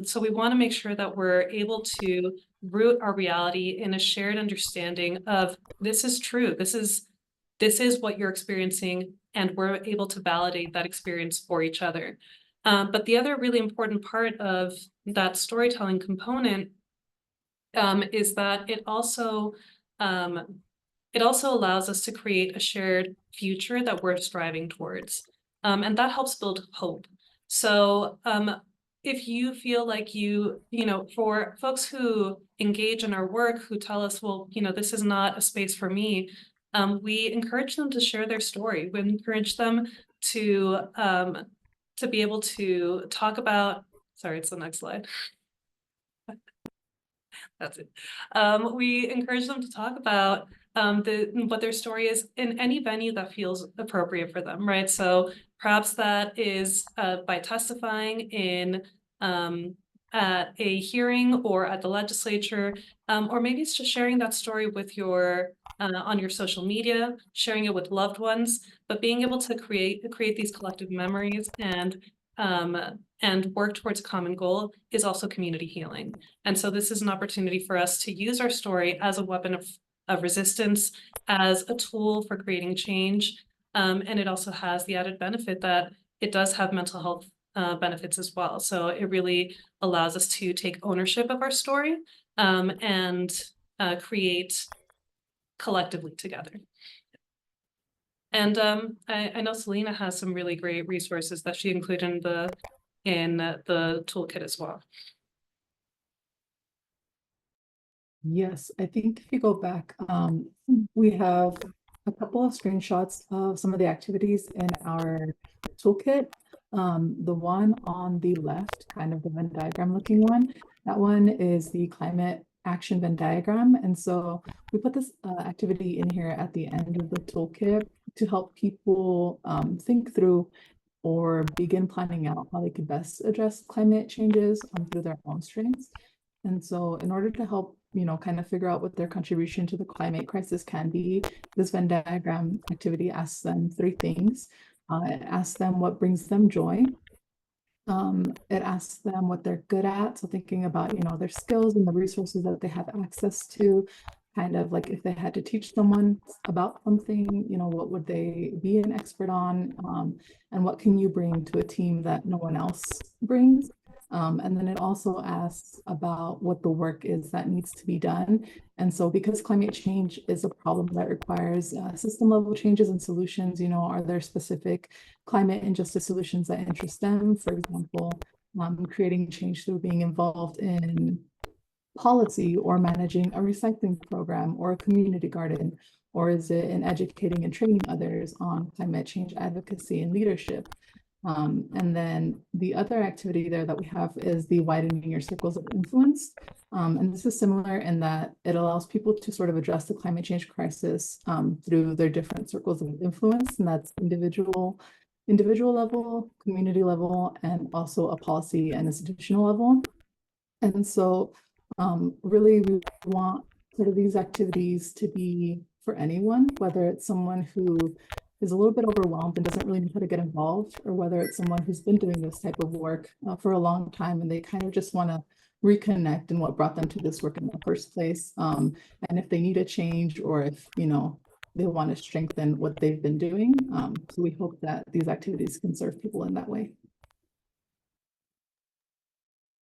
So we want to make sure that we're able to root our reality in a shared understanding of this is true, this is what you're experiencing, and we're able to validate that experience for each other. But the other really important part of that storytelling component is that it also allows us to create a shared future that we're striving towards. And that helps build hope. So if you feel like for folks who engage in our work, who tell us, well, this is not a space for me, we encourage them to share their story. We encourage them to be able to talk about, sorry, it's the next slide. That's it. We encourage them to talk about what their story is in any venue that feels appropriate for them, right? So perhaps that is by testifying in at a hearing or at the legislature, or maybe it's just sharing that story with your on your social media, sharing it with loved ones, but being able to create these collective memories and work towards a common goal is also community healing. And so this is an opportunity for us to use our story as a weapon of resistance, as a tool for creating change. And it also has the added benefit that it does have mental health benefits as well. So it really allows us to take ownership of our story and create collectively together. And I know Selena has some really great resources that she included in the toolkit as well. Yes, I think if you go back, we have a couple of screenshots of some of the activities in our toolkit. The one on the left, kind of the Venn diagram looking one, that one is the climate action Venn diagram. And so we put this activity in here at the end of the toolkit to help people think through or begin planning out how they could best address climate changes through their own strengths. And so in order to help, kind of figure out what their contribution to the climate crisis can be, this Venn diagram activity asks them 3 things. It asks them what brings them joy. It asks them what they're good at. So thinking about, their skills and the resources that they have access to, kind of like if they had to teach someone about something, what would they be an expert on? And what can you bring to a team that no one else brings? And then it also asks about what the work is that needs to be done. And so because climate change is a problem that requires system level changes and solutions, are there specific climate injustice solutions that interest them? For example, creating change through being involved in policy or managing a recycling program or a community garden, or is it in educating and training others on climate change advocacy and leadership? And then the other activity there that we have is the widening your circles of influence. And this is similar in that it allows people to sort of address the climate change crisis through their different circles of influence, and that's individual, individual level, community level, and also a policy and institutional level. And so really we want sort of these activities to be for anyone, whether it's someone who is a little bit overwhelmed and doesn't really know how to get involved, or whether it's someone who's been doing this type of work for a long time and they kind of just want to reconnect in what brought them to this work in the first place. And if they need a change, or if, you know, they want to strengthen what they've been doing. So we hope that these activities can serve people in that way.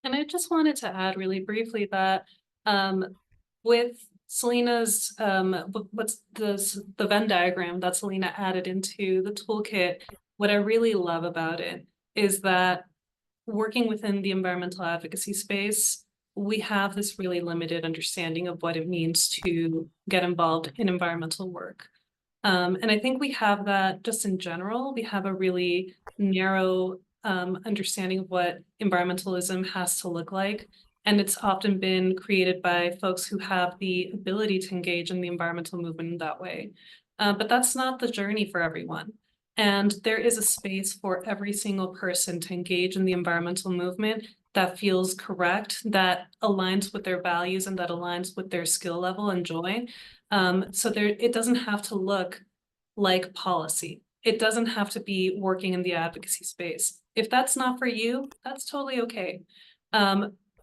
And I just wanted to add really briefly that with Selena's, what's the Venn diagram that Selena added into the toolkit, what I really love about it is that working within the environmental advocacy space, we have this really limited understanding of what it means to get involved in environmental work. And I think we have that just in general. We have a really narrow understanding of what environmentalism has to look like. And it's often been created by folks who have the ability to engage in the environmental movement in that way. But that's not the journey for everyone. And there is a space for every single person to engage in the environmental movement that feels correct, that aligns with their values and that aligns with their skill level and joy. So it doesn't have to look like policy. It doesn't have to be working in the advocacy space. If that's not for you, that's totally okay.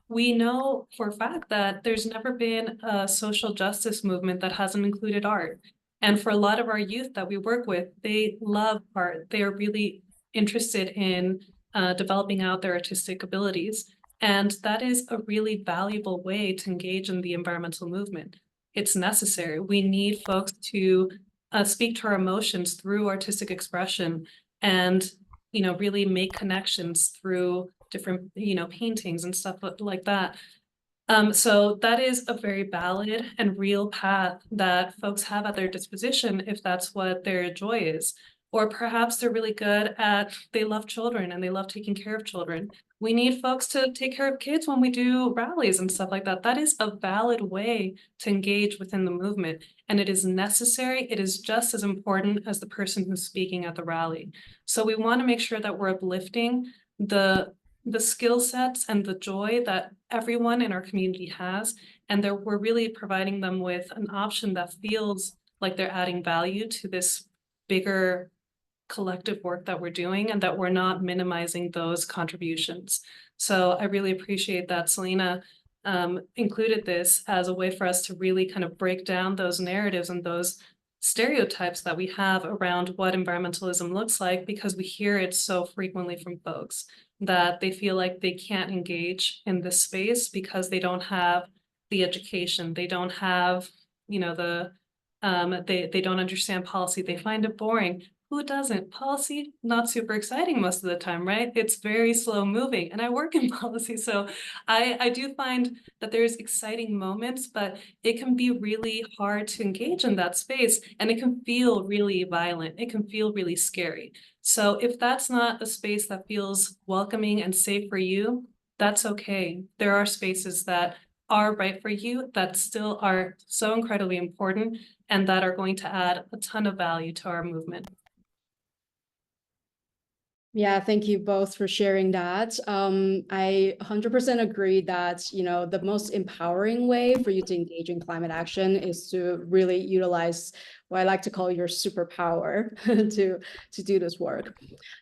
We know for a fact that there's never been a social justice movement that hasn't included art. And for a lot of our youth that we work with, they love art. They are really interested in developing out their artistic abilities. And that is a really valuable way to engage in the environmental movement. It's necessary. We need folks to speak to our emotions through artistic expression and, you know, really make connections through different, you know, paintings and stuff like that. So that is a very valid and real path that folks have at their disposition if that's what their joy is. Or perhaps they're really good at, they love children and they love taking care of children. We need folks to take care of kids when we do rallies and stuff like that. That is a valid way to engage within the movement. And it is necessary. It is just as important as the person who's speaking at the rally. So we want to make sure that we're uplifting the skill sets and the joy that everyone in our community has, and that we're really providing them with an option that feels like they're adding value to this bigger collective work that we're doing, and that we're not minimizing those contributions. So I really appreciate that Selena included this as a way for us to really kind of break down those narratives and those stereotypes that we have around what environmentalism looks like, because we hear it so frequently from folks that they feel like they can't engage in this space because they don't have the education, they don't have, you know, they don't understand policy, they find it boring. Who doesn't? Policy, not super exciting most of the time, right? It's very slow moving, and I work in policy, so I do find that there's exciting moments, but it can be really hard to engage in that space, and it can feel really violent. It can feel really scary. So if that's not a space that feels welcoming and safe for you, that's okay. There are spaces that are right for you that still are so incredibly important and that are going to add a ton of value to our movement. Yeah, thank you both for sharing that. I 100% agree that, you know, the most empowering way for you to engage in climate action is to really utilize what I like to call your superpower to do this work.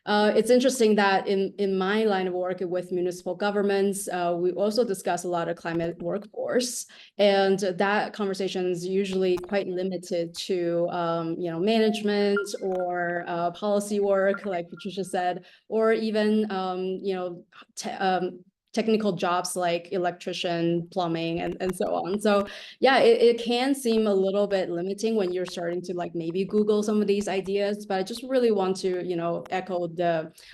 It's interesting that in my line of work with municipal governments, we also discuss a lot of climate workforce, and that conversation is usually quite limited to you know, management or policy work, like Patricia said, or even you know, technical jobs like electrician, plumbing, and so on. So yeah, it can seem a little bit limiting when you're starting to like maybe Google some of these ideas, but I just really want to, you know, echo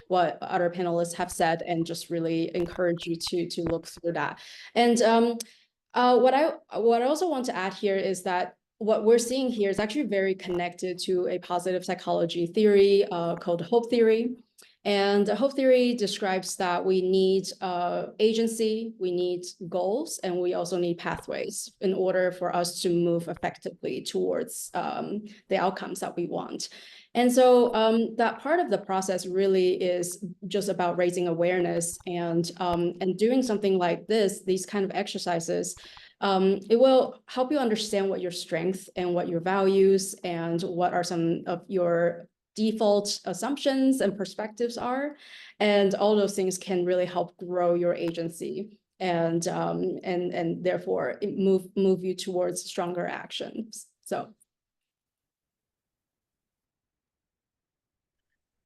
what other panelists have said and just really encourage you to look through that. And what I also want to add here is that what we're seeing here is actually very connected to a positive psychology theory called hope theory. And the hope theory describes that we need agency, we need goals, and we also need pathways in order for us to move effectively towards the outcomes that we want. And so that part of the process really is just about raising awareness and doing something like this, these kind of exercises. It will help you understand what your strengths and what your values and what are some of your default assumptions and perspectives are, and all those things can really help grow your agency and therefore move you towards stronger actions. So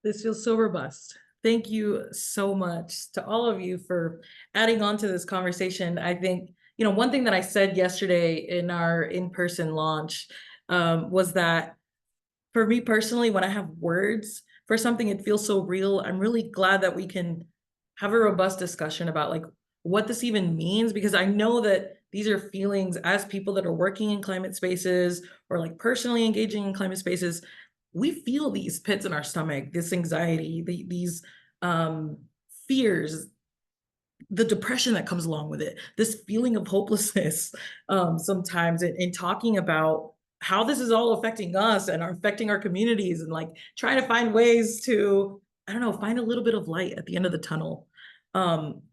this feels so robust. Thank you so much to all of you for adding on to this conversation. I think, one thing that I said yesterday in our in-person launch was that for me personally, when I have words for something, it feels so real. I'm really glad that we can have a robust discussion about like what this even means, because I know that these are feelings as people that are working in climate spaces or like personally engaging in climate spaces. We feel these pits in our stomach, this anxiety, these fears, the depression that comes along with it, this feeling of hopelessness sometimes in talking about how this is all affecting us and are affecting our communities, and like trying to find ways to, I don't know, find a little bit of light at the end of the tunnel.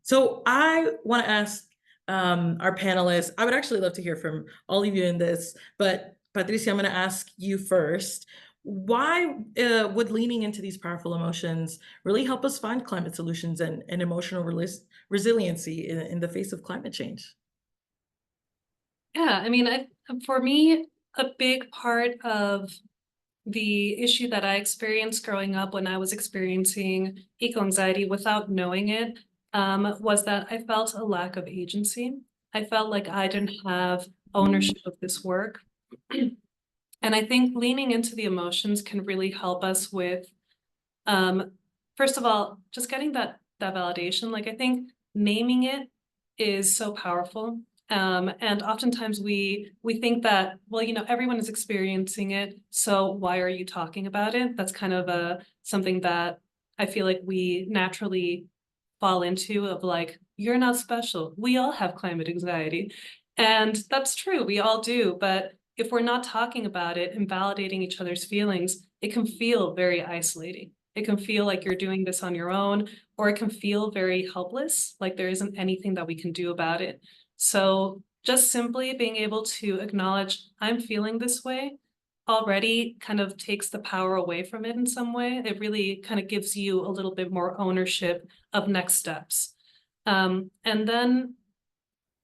So I want to ask our panelists, I would actually love to hear from all of you in this, but Patricia, I'm going to ask you first. Why would leaning into these powerful emotions really help us find climate solutions and emotional resiliency in the face of climate change? Yeah, I mean, for me, a big part of the issue that I experienced growing up when I was experiencing eco-anxiety without knowing it was that I felt a lack of agency. I felt like I didn't have ownership of this work. And I think leaning into the emotions can really help us with, first of all, just getting that validation. Like, I think naming it is so powerful. And oftentimes we think that, well, everyone is experiencing it, so why are you talking about it? That's kind of something that I feel like we naturally fall into, of like, you're not special. We all have climate anxiety. And that's true, we all do. But if we're not talking about it and validating each other's feelings, it can feel very isolating. It can feel like you're doing this on your own, or it can feel very helpless, like there isn't anything that we can do about it. So just simply being able to acknowledge, I'm feeling this way, already kind of takes the power away from it in some way. It really kind of gives you a little bit more ownership of next steps. And then,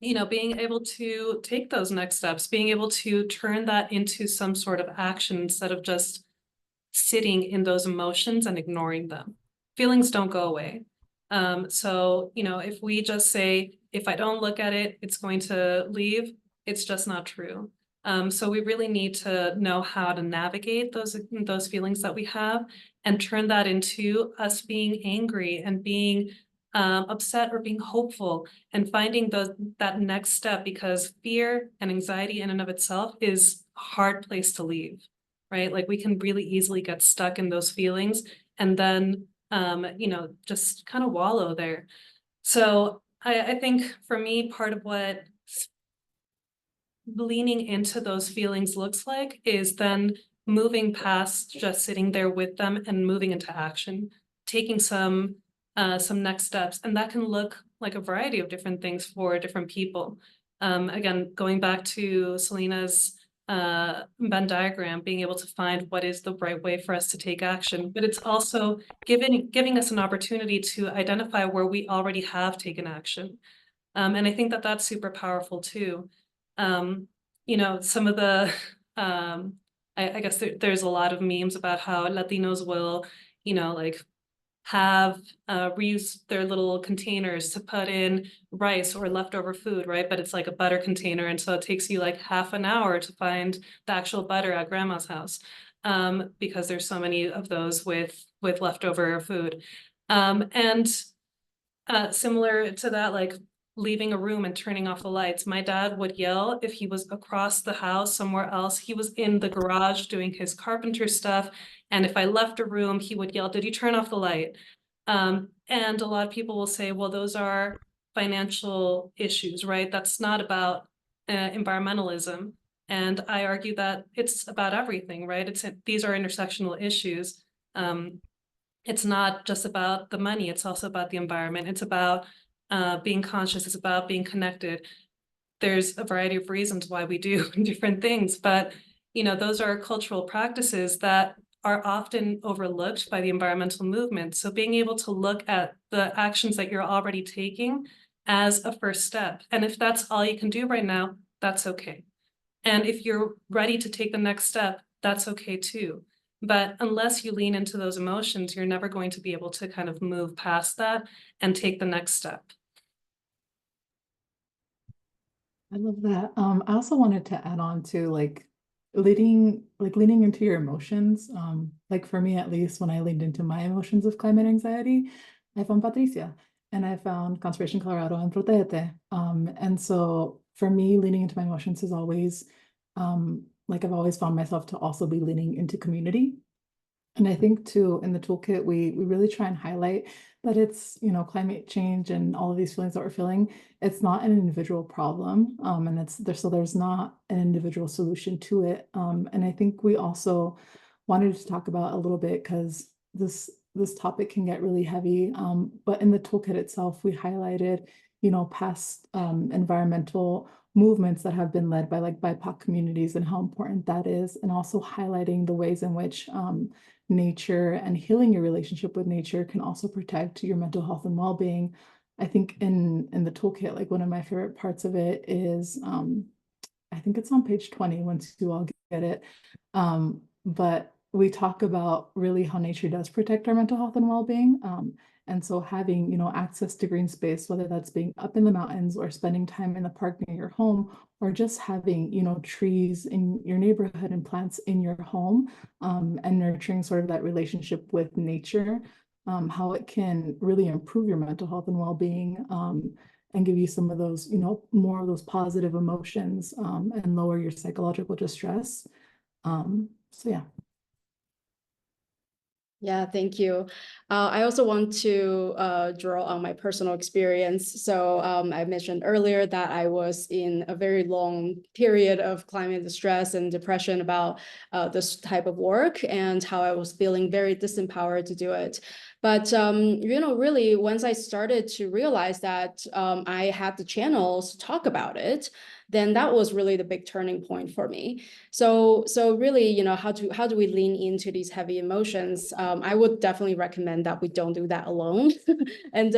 being able to take those next steps, being able to turn that into some sort of action instead of just sitting in those emotions and ignoring them. Feelings don't go away. So, if we just say, if I don't look at it, it's going to leave, it's just not true. So we really need to know how to navigate those feelings that we have and turn that into us being angry and being upset or being hopeful, and finding that next step, because fear and anxiety in and of itself is a hard place to leave, right? Like, we can really easily get stuck in those feelings and then, just kind of wallow there. So I think for me, part of what leaning into those feelings looks like is then moving past just sitting there with them and moving into action, taking some next steps. And that can look like a variety of different things for different people. Again, going back to Selena's Venn diagram, being able to find what is the right way for us to take action, but it's also giving us an opportunity to identify where we already have taken action. And I think that that's super powerful too. Some of the, I guess there's a lot of memes about how Latinos will, like have reuse their little containers to put in rice or leftover food, right? But it's like a butter container, and so it takes you like half an hour to find the actual butter at grandma's house, because there's so many of those with leftover food. And similar to that, like leaving a room and turning off the lights. My dad would yell if he was across the house somewhere else. He was in the garage doing his carpenter stuff. And if I left a room, he would yell, "Did you turn off the light?" And a lot of people will say, well, those are financial issues, right? That's not about environmentalism. And I argue that it's about everything, right? These are intersectional issues. It's not just about the money, it's also about the environment. It's about being conscious, it's about being connected. There's a variety of reasons why we do different things, but those are cultural practices that are often overlooked by the environmental movement. So being able to look at the actions that you're already taking as a first step. And if that's all you can do right now, that's okay. And if you're ready to take the next step, that's okay too. But unless you lean into those emotions, you're never going to be able to kind of move past that and take the next step. I love that. I also wanted to add on to leaning into your emotions. Like for me, at least, when I leaned into my emotions of climate anxiety, I found Patricia and I found Conservation Colorado and Protégete. And so for me, leaning into my emotions is always I've always found myself to also be leaning into community. And I think too, in the toolkit, we really try and highlight that it's, climate change and all of these feelings that we're feeling, it's not an individual problem. And there's not an individual solution to it. And I think we also wanted to talk about a little bit because this topic can get really heavy. But in the toolkit itself, we highlighted, past environmental movements that have been led by BIPOC communities and how important that is, and also highlighting the ways in which nature and healing your relationship with nature can also protect your mental health and well-being. I think in the toolkit, one of my favorite parts of it is, I think it's on page 20 once you all get it. But we talk about really how nature does protect our mental health and well-being. And so having, access to green space, whether that's being up in the mountains or spending time in the park near your home, or just having, trees in your neighborhood and plants in your home, and nurturing sort of that relationship with nature, how it can really improve your mental health and well-being, and give you some of those, more of those positive emotions, and lower your psychological distress. So yeah. Yeah, thank you. I also want to draw on my personal experience. So I mentioned earlier that I was in a very long period of climate distress and depression about this type of work and how I was feeling very disempowered to do it. But, really, once I started to realize that I had the channels to talk about it, then that was really the big turning point for me. So really, how do we lean into these heavy emotions? I would definitely recommend that we don't do that alone, and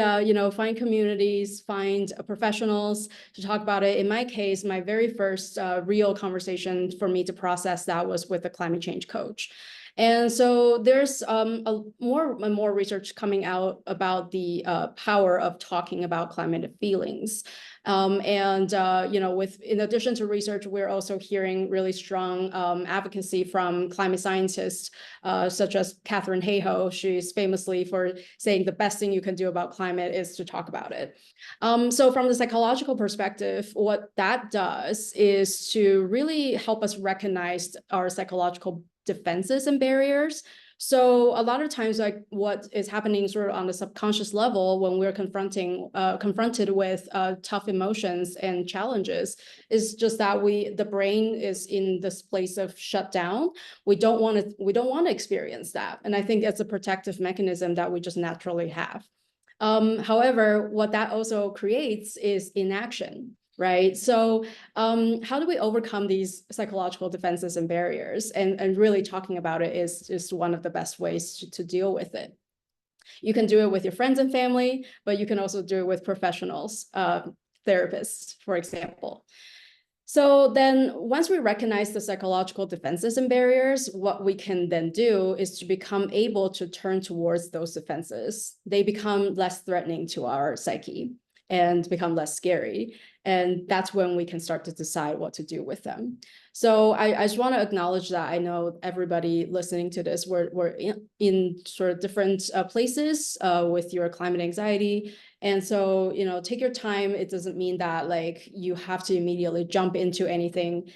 find communities, find professionals to talk about it. In my case, my very first real conversation for me to process that was with a climate change coach. And so there's more research coming out about the power of talking about climate feelings. In addition to research, we're also hearing really strong advocacy from climate scientists, such as Katharine Hayhoe. She's famously for saying the best thing you can do about climate is to talk about it. So from the psychological perspective, what that does is to really help us recognize our psychological defenses and barriers. So a lot of times, what is happening sort of on the subconscious level when we're confronted with tough emotions and challenges is just that the brain is in this place of shutdown. We don't want to experience that, and I think it's a protective mechanism that we just naturally have. However, what that also creates is inaction. Right. So how do we overcome these psychological defenses and barriers? And really talking about it is one of the best ways to deal with it. You can do it with your friends and family, but you can also do it with professionals, therapists, for example. So then once we recognize the psychological defenses and barriers, what we can then do is to become able to turn towards those defenses. They become less threatening to our psyche and become less scary. And that's when we can start to decide what to do with them. So I just want to acknowledge that I know everybody listening to this, we're in sort of different places with your climate anxiety. And so, take your time. It doesn't mean that you have to immediately jump into anything.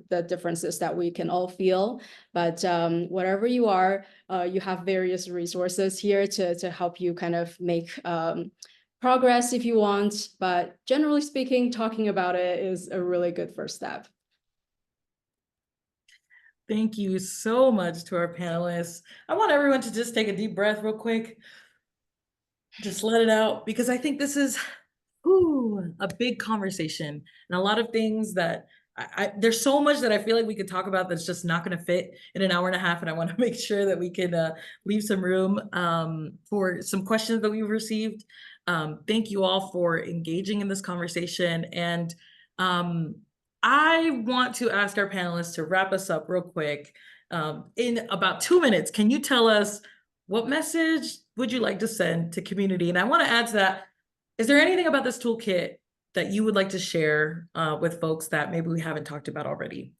the differences that we can all feel. But wherever you are, you have various resources here to help you kind of make progress if you want. But generally speaking, talking about it is a really good first step. Thank you so much to our panelists. I want everyone to just take a deep breath real quick. Just let it out, because I think this is a big conversation, and a lot of things that there's so much that I feel like we could talk about that's just not going to fit in an hour and a half. And I want to make sure that we can leave some room for some questions that we've received. Thank you all for engaging in this conversation. And I want to ask our panelists to wrap us up real quick. In about 2 minutes, can you tell us what message would you like to send to community? And I want to add to that, is there anything about this toolkit that you would like to share with folks that maybe we haven't talked about already?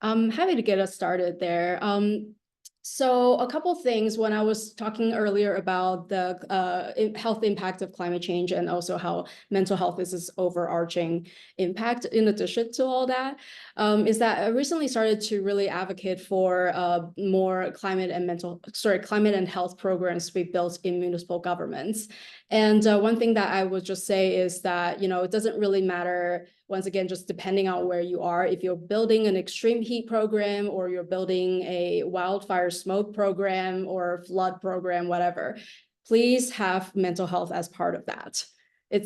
I'm happy to get us started there. So a couple things when I was talking earlier about the health impact of climate change, and also how mental health is this overarching impact in addition to all that, is that I recently started to really advocate for more climate and health programs to be built in municipal governments. And one thing that I would just say is that, it doesn't really matter, once again, just depending on where you are, if you're building an extreme heat program, or you're building a wildfire smoke program or flood program, whatever, please have mental health as part of that.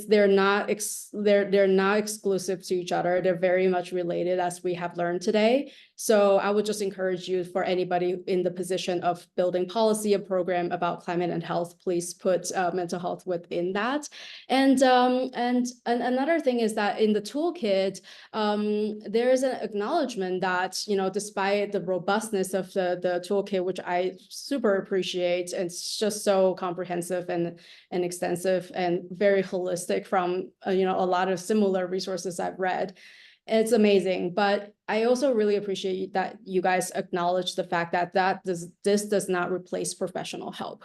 They're not exclusive to each other. They're very much related, as we have learned today. So I would just encourage you, for anybody in the position of building policy, a program about climate and health, please put mental health within that. And another thing is that in the toolkit, there is an acknowledgement that, despite the robustness of the toolkit, which I super appreciate, and it's just so comprehensive and extensive and very holistic from a lot of similar resources I've read. It's amazing, but I also really appreciate that you guys acknowledge the fact that this does not replace professional help.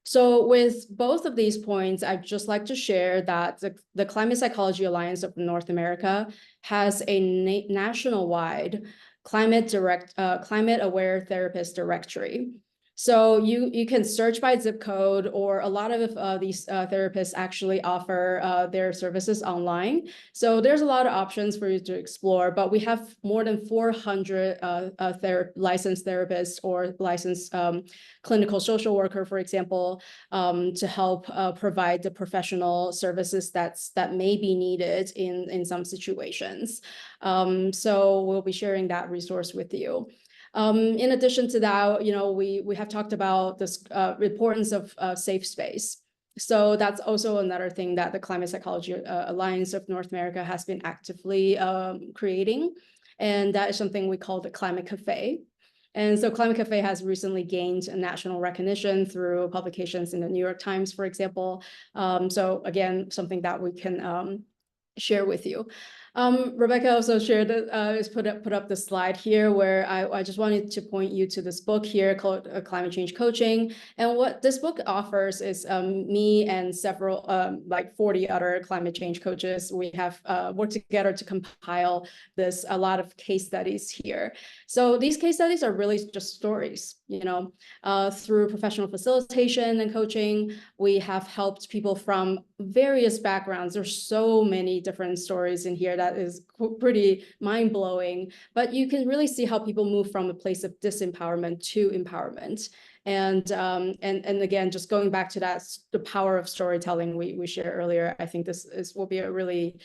So with both of these points, I'd just like to share that the Climate Psychology Alliance of North America has a national-wide climate aware therapist directory. So you can search by zip code, or a lot of these therapists actually offer their services online. So there's a lot of options for you to explore, but we have more than 400 licensed therapists or licensed clinical social worker, for example, to help provide the professional services that may be needed in some situations. So we'll be sharing that resource with you. In addition to that, we have talked about this importance of safe space. So that's also another thing that the Climate Psychology Alliance of North America has been actively creating. And that is something we call the Climate Cafe. And so Climate Cafe has recently gained a national recognition through publications in the New York Times, for example. So again, something that we can share with you. Rebecca also shared put up the slide here where I just wanted to point you to this book here called Climate Change Coaching. And what this book offers is me and several, like 40 other climate change coaches, we have worked together to compile a lot of case studies here. So these case studies are really just stories, through professional facilitation and coaching. We have helped people from various backgrounds. There's so many different stories in here that is pretty mind-blowing, but you can really see how people move from a place of disempowerment to empowerment. And again, just going back to that, the power of storytelling we shared earlier, I think this will be a really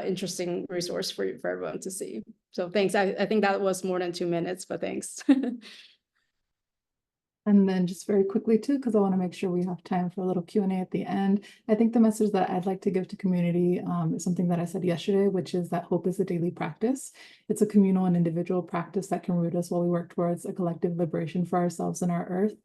interesting resource for everyone to see. So thanks. I think that was more than 2 minutes, but thanks. And then just very quickly too, because I want to make sure we have time for a little Q&A at the end. I think the message that I'd like to give to community is something that I said yesterday, which is that hope is a daily practice. It's a communal and individual practice that can root us while we work towards a collective liberation for ourselves and our earth.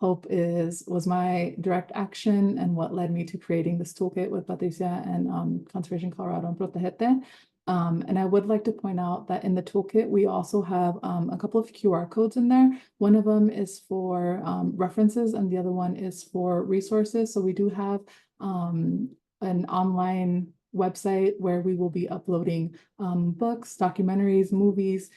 Hope was my direct action and what led me to creating this toolkit with Patricia and Conservation Colorado and Protégete. And I would like to point out that in the toolkit, we also have a couple of QR codes in there. One of them is for references and the other one is for resources. So we do have an online website where we will be uploading books, documentaries, movies,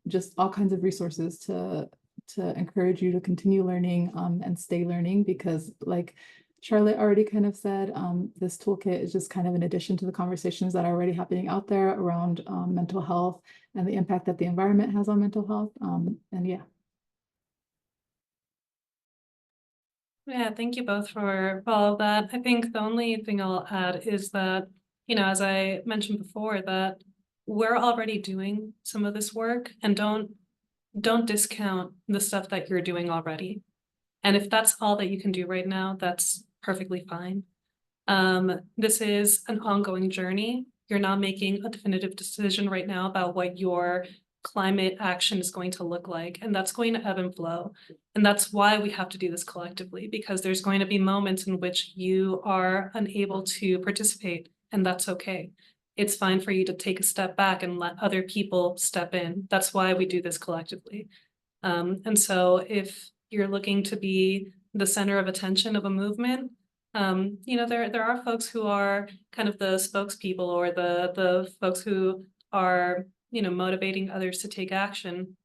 just all kinds of resources to encourage you to continue learning and stay learning, because like Charlotte already kind of said, this toolkit is just kind of in addition to the conversations that are already happening out there around mental health and the impact that the environment has on mental health. And yeah. Yeah, thank you both for all of that. I think the only thing I'll add is that, as I mentioned before, that we're already doing some of this work, and don't discount the stuff that you're doing already. And if that's all that you can do right now, that's perfectly fine. This is an ongoing journey. You're not making a definitive decision right now about what your climate action is going to look like, and that's going to ebb and flow. And that's why we have to do this collectively, because there's going to be moments in which you are unable to participate, and that's okay. It's fine for you to take a step back and let other people step in. That's why we do this collectively. And so if you're looking to be the center of attention of a movement, there are folks who are kind of the spokespeople, or the folks who are, motivating others to take action.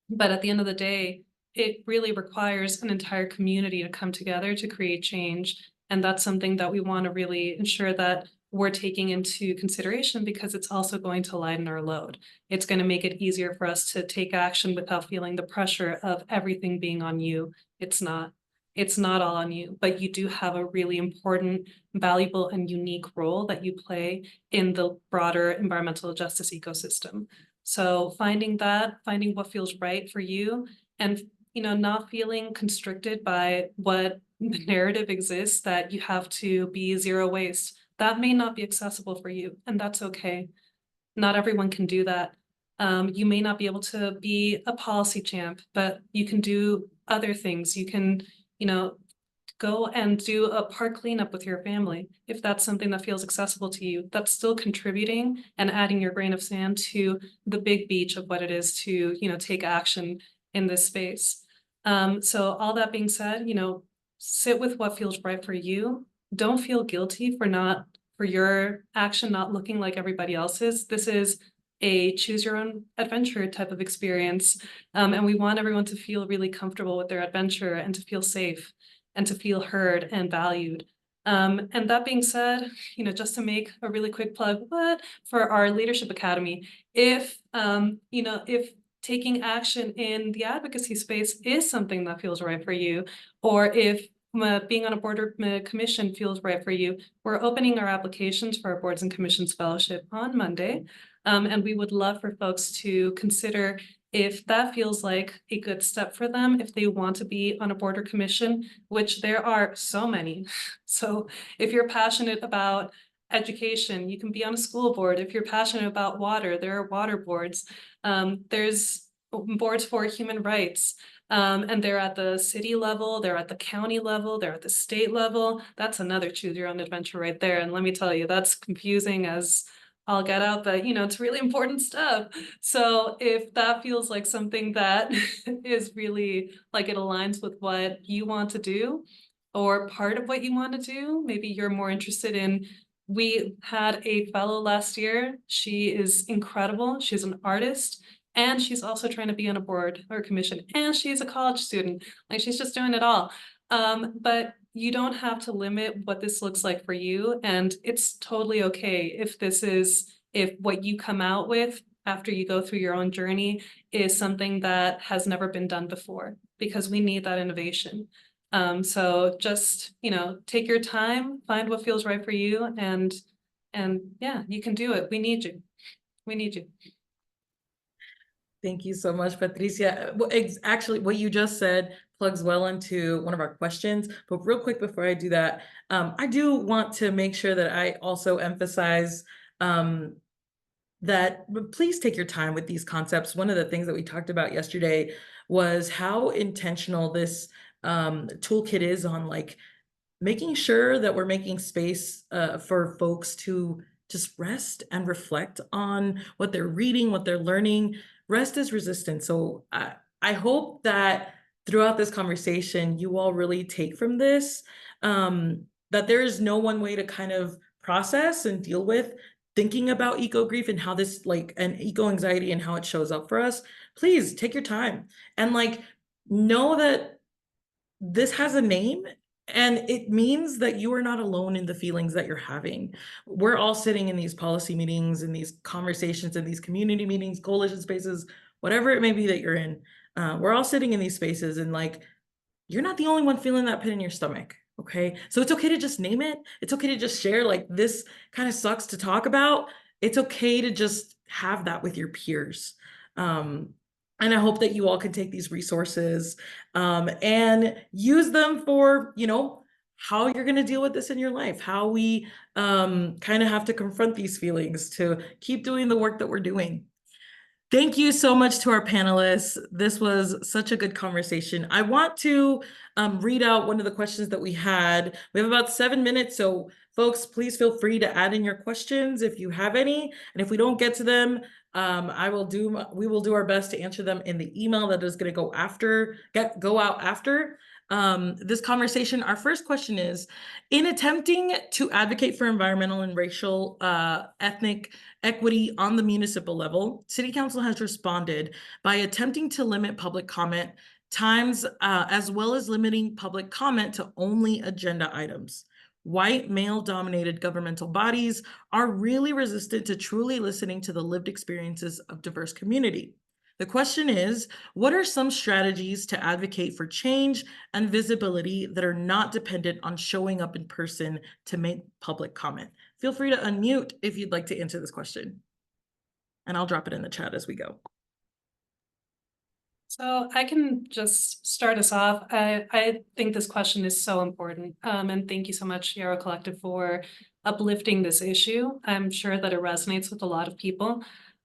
But at the end of the day, it really requires an entire community to come together to create change. And that's something that we want to really ensure that we're taking into consideration, because it's also going to lighten our load. It's going to make it easier for us to take action without feeling the pressure of everything being on you. It's not all on you, but you do have a really important, valuable, and unique role that you play in the broader environmental justice ecosystem. So finding what feels right for you, and not feeling constricted by what narrative exists that you have to be zero waste. That may not be accessible for you, and that's okay. Not everyone can do that. You may not be able to be a policy champ, but you can do other things. You can, go and do a park cleanup with your family. If that's something that feels accessible to you, that's still contributing and adding your grain of sand to the big beach of what it is to, take action in this space. So all that being said, sit with what feels right for you. Don't feel guilty for your action not looking like everybody else's. This is a choose your own adventure type of experience. And we want everyone to feel really comfortable with their adventure, and to feel safe, and to feel heard and valued. And that being said, just to make a really quick plug, for our Leadership Academy, if taking action in the advocacy space is something that feels right for you, or if being on a board or commission feels right for you, we're opening our applications for our Boards and Commissions Fellowship on Monday. And we would love for folks to consider if that feels like a good step for them, if they want to be on a board or commission, which there are so many. So if you're passionate about education, you can be on a school board. If you're passionate about water, there are water boards. There's boards for human rights. And they're at the city level, they're at the county level, they're at the state level. That's another choose your own adventure right there. And let me tell you, that's confusing as I'll get out, but it's really important stuff. So if that feels like something that is really like it aligns with what you want to do, or part of what you want to do, maybe you're more interested in. We had a fellow last year. She is incredible. She's an artist, and she's also trying to be on a board or commission, and she's a college student. Like, she's just doing it all. But you don't have to limit what this looks like for you. And it's totally okay if what you come out with after you go through your own journey is something that has never been done before, because we need that innovation. So just, take your time, find what feels right for you, and yeah, you can do it. We need you. We need you. Thank you so much, Patricia. Well, actually, what you just said plugs well into one of our questions. But real quick before I do that, I do want to make sure that I also emphasize that please take your time with these concepts. One of the things that we talked about yesterday was how intentional this toolkit is on making sure that we're making space for folks to just rest and reflect on what they're reading, what they're learning. Rest is resistance. So I hope that throughout this conversation, you all really take from this that there is no one way to kind of process and deal with thinking about eco grief and how this and eco anxiety and how it shows up for us, please take your time and know that this has a name. And it means that you are not alone in the feelings that you're having. We're all sitting in these policy meetings, in these conversations, in these community meetings, coalition spaces, whatever it may be that you're in. We're all sitting in these spaces and you're not the only one feeling that pit in your stomach. Okay. So it's okay to just name it. It's okay to just share this kind of sucks to talk about. It's okay to just have that with your peers. And I hope that you all can take these resources and use them for, how you're going to deal with this in your life, how we kind of have to confront these feelings to keep doing the work that we're doing. Thank you so much to our panelists. This was such a good conversation. I want to read out one of the questions that we had. We have about 7 minutes, so folks, please feel free to add in your questions if you have any. And if we don't get to them, we will do our best to answer them in the email that is going to go out after this conversation. Our first question is, in attempting to advocate for environmental and racial, ethnic equity on the municipal level, City Council has responded by attempting to limit public comment times, as well as limiting public comment to only agenda items. White, male-dominated governmental bodies are really resistant to truly listening to the lived experiences of diverse community. The question is, what are some strategies to advocate for change and visibility that are not dependent on showing up in person to make public comment? Feel free to unmute if you'd like to answer this question. And I'll drop it in the chat as we go. So I can just start us off. I think this question is so important. And thank you so much, Yarrow Collective, for uplifting this issue. I'm sure that it resonates with a lot of people.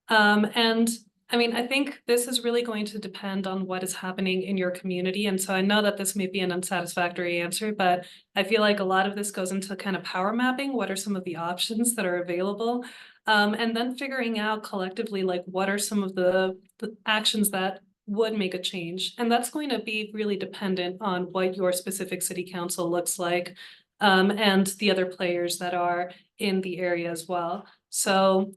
And I mean, I think this is really going to depend on what is happening in your community. And so I know that this may be an unsatisfactory answer, but I feel like a lot of this goes into kind of power mapping. What are some of the options that are available? And then figuring out collectively, what are some of the actions that would make a change. And that's going to be really dependent on what your specific city council looks like, and the other players that are in the area as well. So,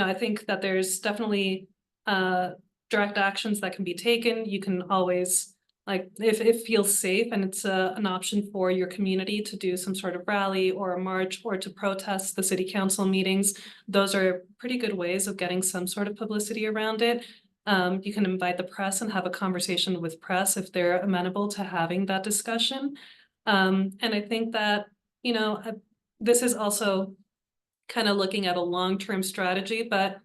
I think that there's definitely direct actions that can be taken. You can always, if it feels safe and it's an option for your community to do some sort of rally or a march or to protest the city council meetings, those are pretty good ways of getting some sort of publicity around it. You can invite the press and have a conversation with press if they're amenable to having that discussion. And I think that, this is also kind of looking at a long-term strategy, but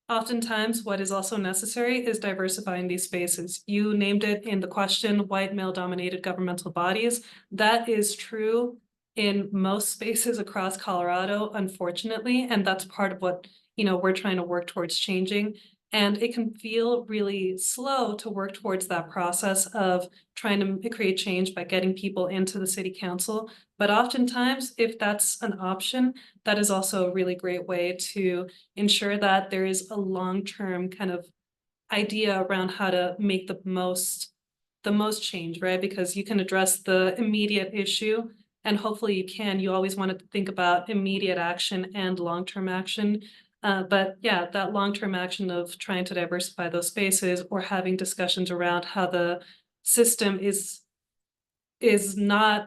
oftentimes what is also necessary is diversifying these spaces. You named it in the question, white male-dominated governmental bodies. That is true in most spaces across Colorado, unfortunately, and that's part of what, we're trying to work towards changing. And it can feel really slow to work towards that process of trying to create change by getting people into the city council. But oftentimes, if that's an option, that is also a really great way to ensure that there is a long-term kind of idea around how to make the most change, right? Because you can address the immediate issue, and hopefully you always want to think about immediate action and long-term action. But yeah, that long-term action of trying to diversify those spaces or having discussions around how the system is not,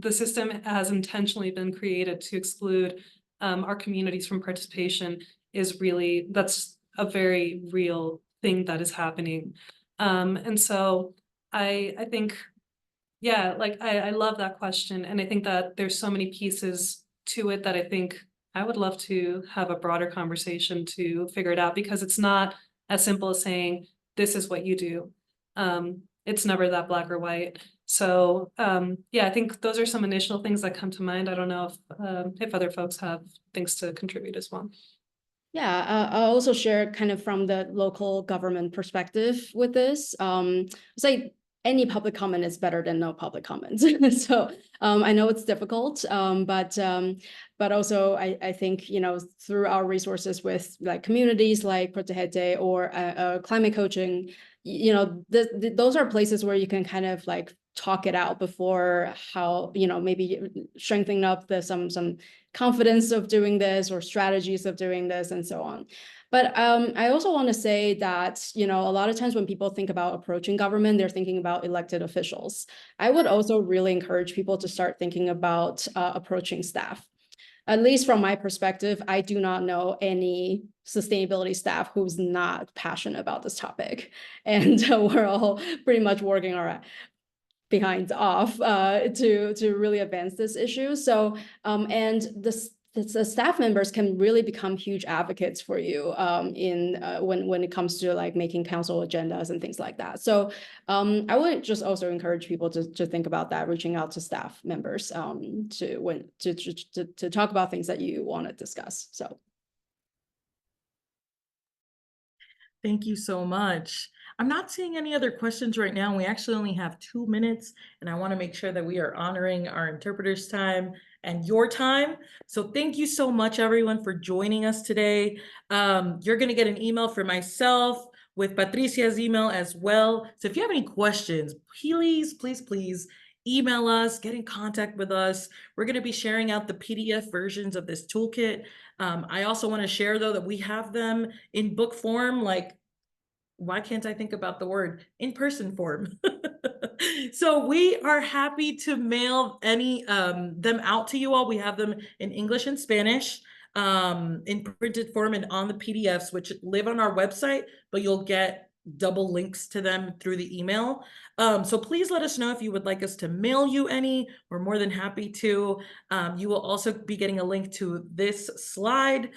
the system has intentionally been created to exclude our communities from participation that's a very real thing that is happening. And so I think, yeah, I love that question. And I think that there's so many pieces to it that I think I would love to have a broader conversation to figure it out, because it's not as simple as saying, this is what you do. It's never that black or white. So yeah, I think those are some initial things that come to mind. I don't know if other folks have things to contribute as well. Yeah, I'll also share kind of from the local government perspective with this. Say any public comment is better than no public comments. So I know it's difficult, but also I think, through our resources with communities like Protégete or climate coaching, those are places where you can kind of talk it out before how, maybe strengthening up some confidence of doing this or strategies of doing this and so on. But I also want to say that, a lot of times when people think about approaching government, they're thinking about elected officials. I would also really encourage people to start thinking about approaching staff. At least from my perspective, I do not know any sustainability staff who's not passionate about this topic. And we're all pretty much working our behinds off to really advance this issue. So, and the staff members can really become huge advocates for you when it comes to like making council agendas and things like that. So I would just also encourage people to think about that, reaching out to staff members to talk about things that you want to discuss. So. Thank you so much. I'm not seeing any other questions right now. We actually only have 2 minutes, and I want to make sure that we are honoring our interpreters' time and your time. So thank you so much, everyone, for joining us today. You're going to get an email from myself with Patricia's email as well. So if you have any questions, please email us, get in contact with us. We're going to be sharing out the PDF versions of this toolkit. I also want to share, though, that we have them in book form, like, why can't I think about the word in-person form? So we are happy to mail them out to you all. We have them in English and Spanish, in printed form and on the PDFs, which live on our website, but you'll get double links to them through the email. So please let us know if you would like us to mail you any. We're more than happy to. You will also be getting a link to this slide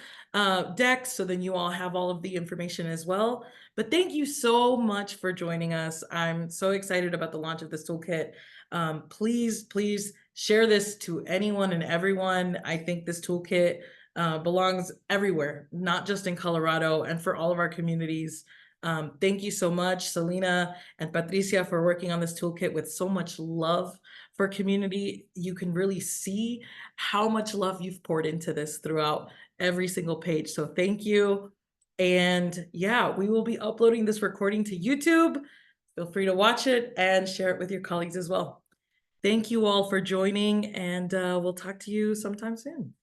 deck, so then you all have all of the information as well. But thank you so much for joining us. I'm so excited about the launch of this toolkit. Please share this to anyone and everyone. I think this toolkit belongs everywhere, not just in Colorado, and for all of our communities. Thank you so much, Selena and Patricia, for working on this toolkit with so much love for community. You can really see how much love you've poured into this throughout every single page. So thank you. And yeah, we will be uploading this recording to YouTube. Feel free to watch it and share it with your colleagues as well. Thank you all for joining, and we'll talk to you sometime soon.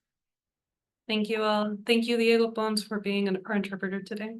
Thank you all. Thank you, Diego Pons, for being our interpreter today.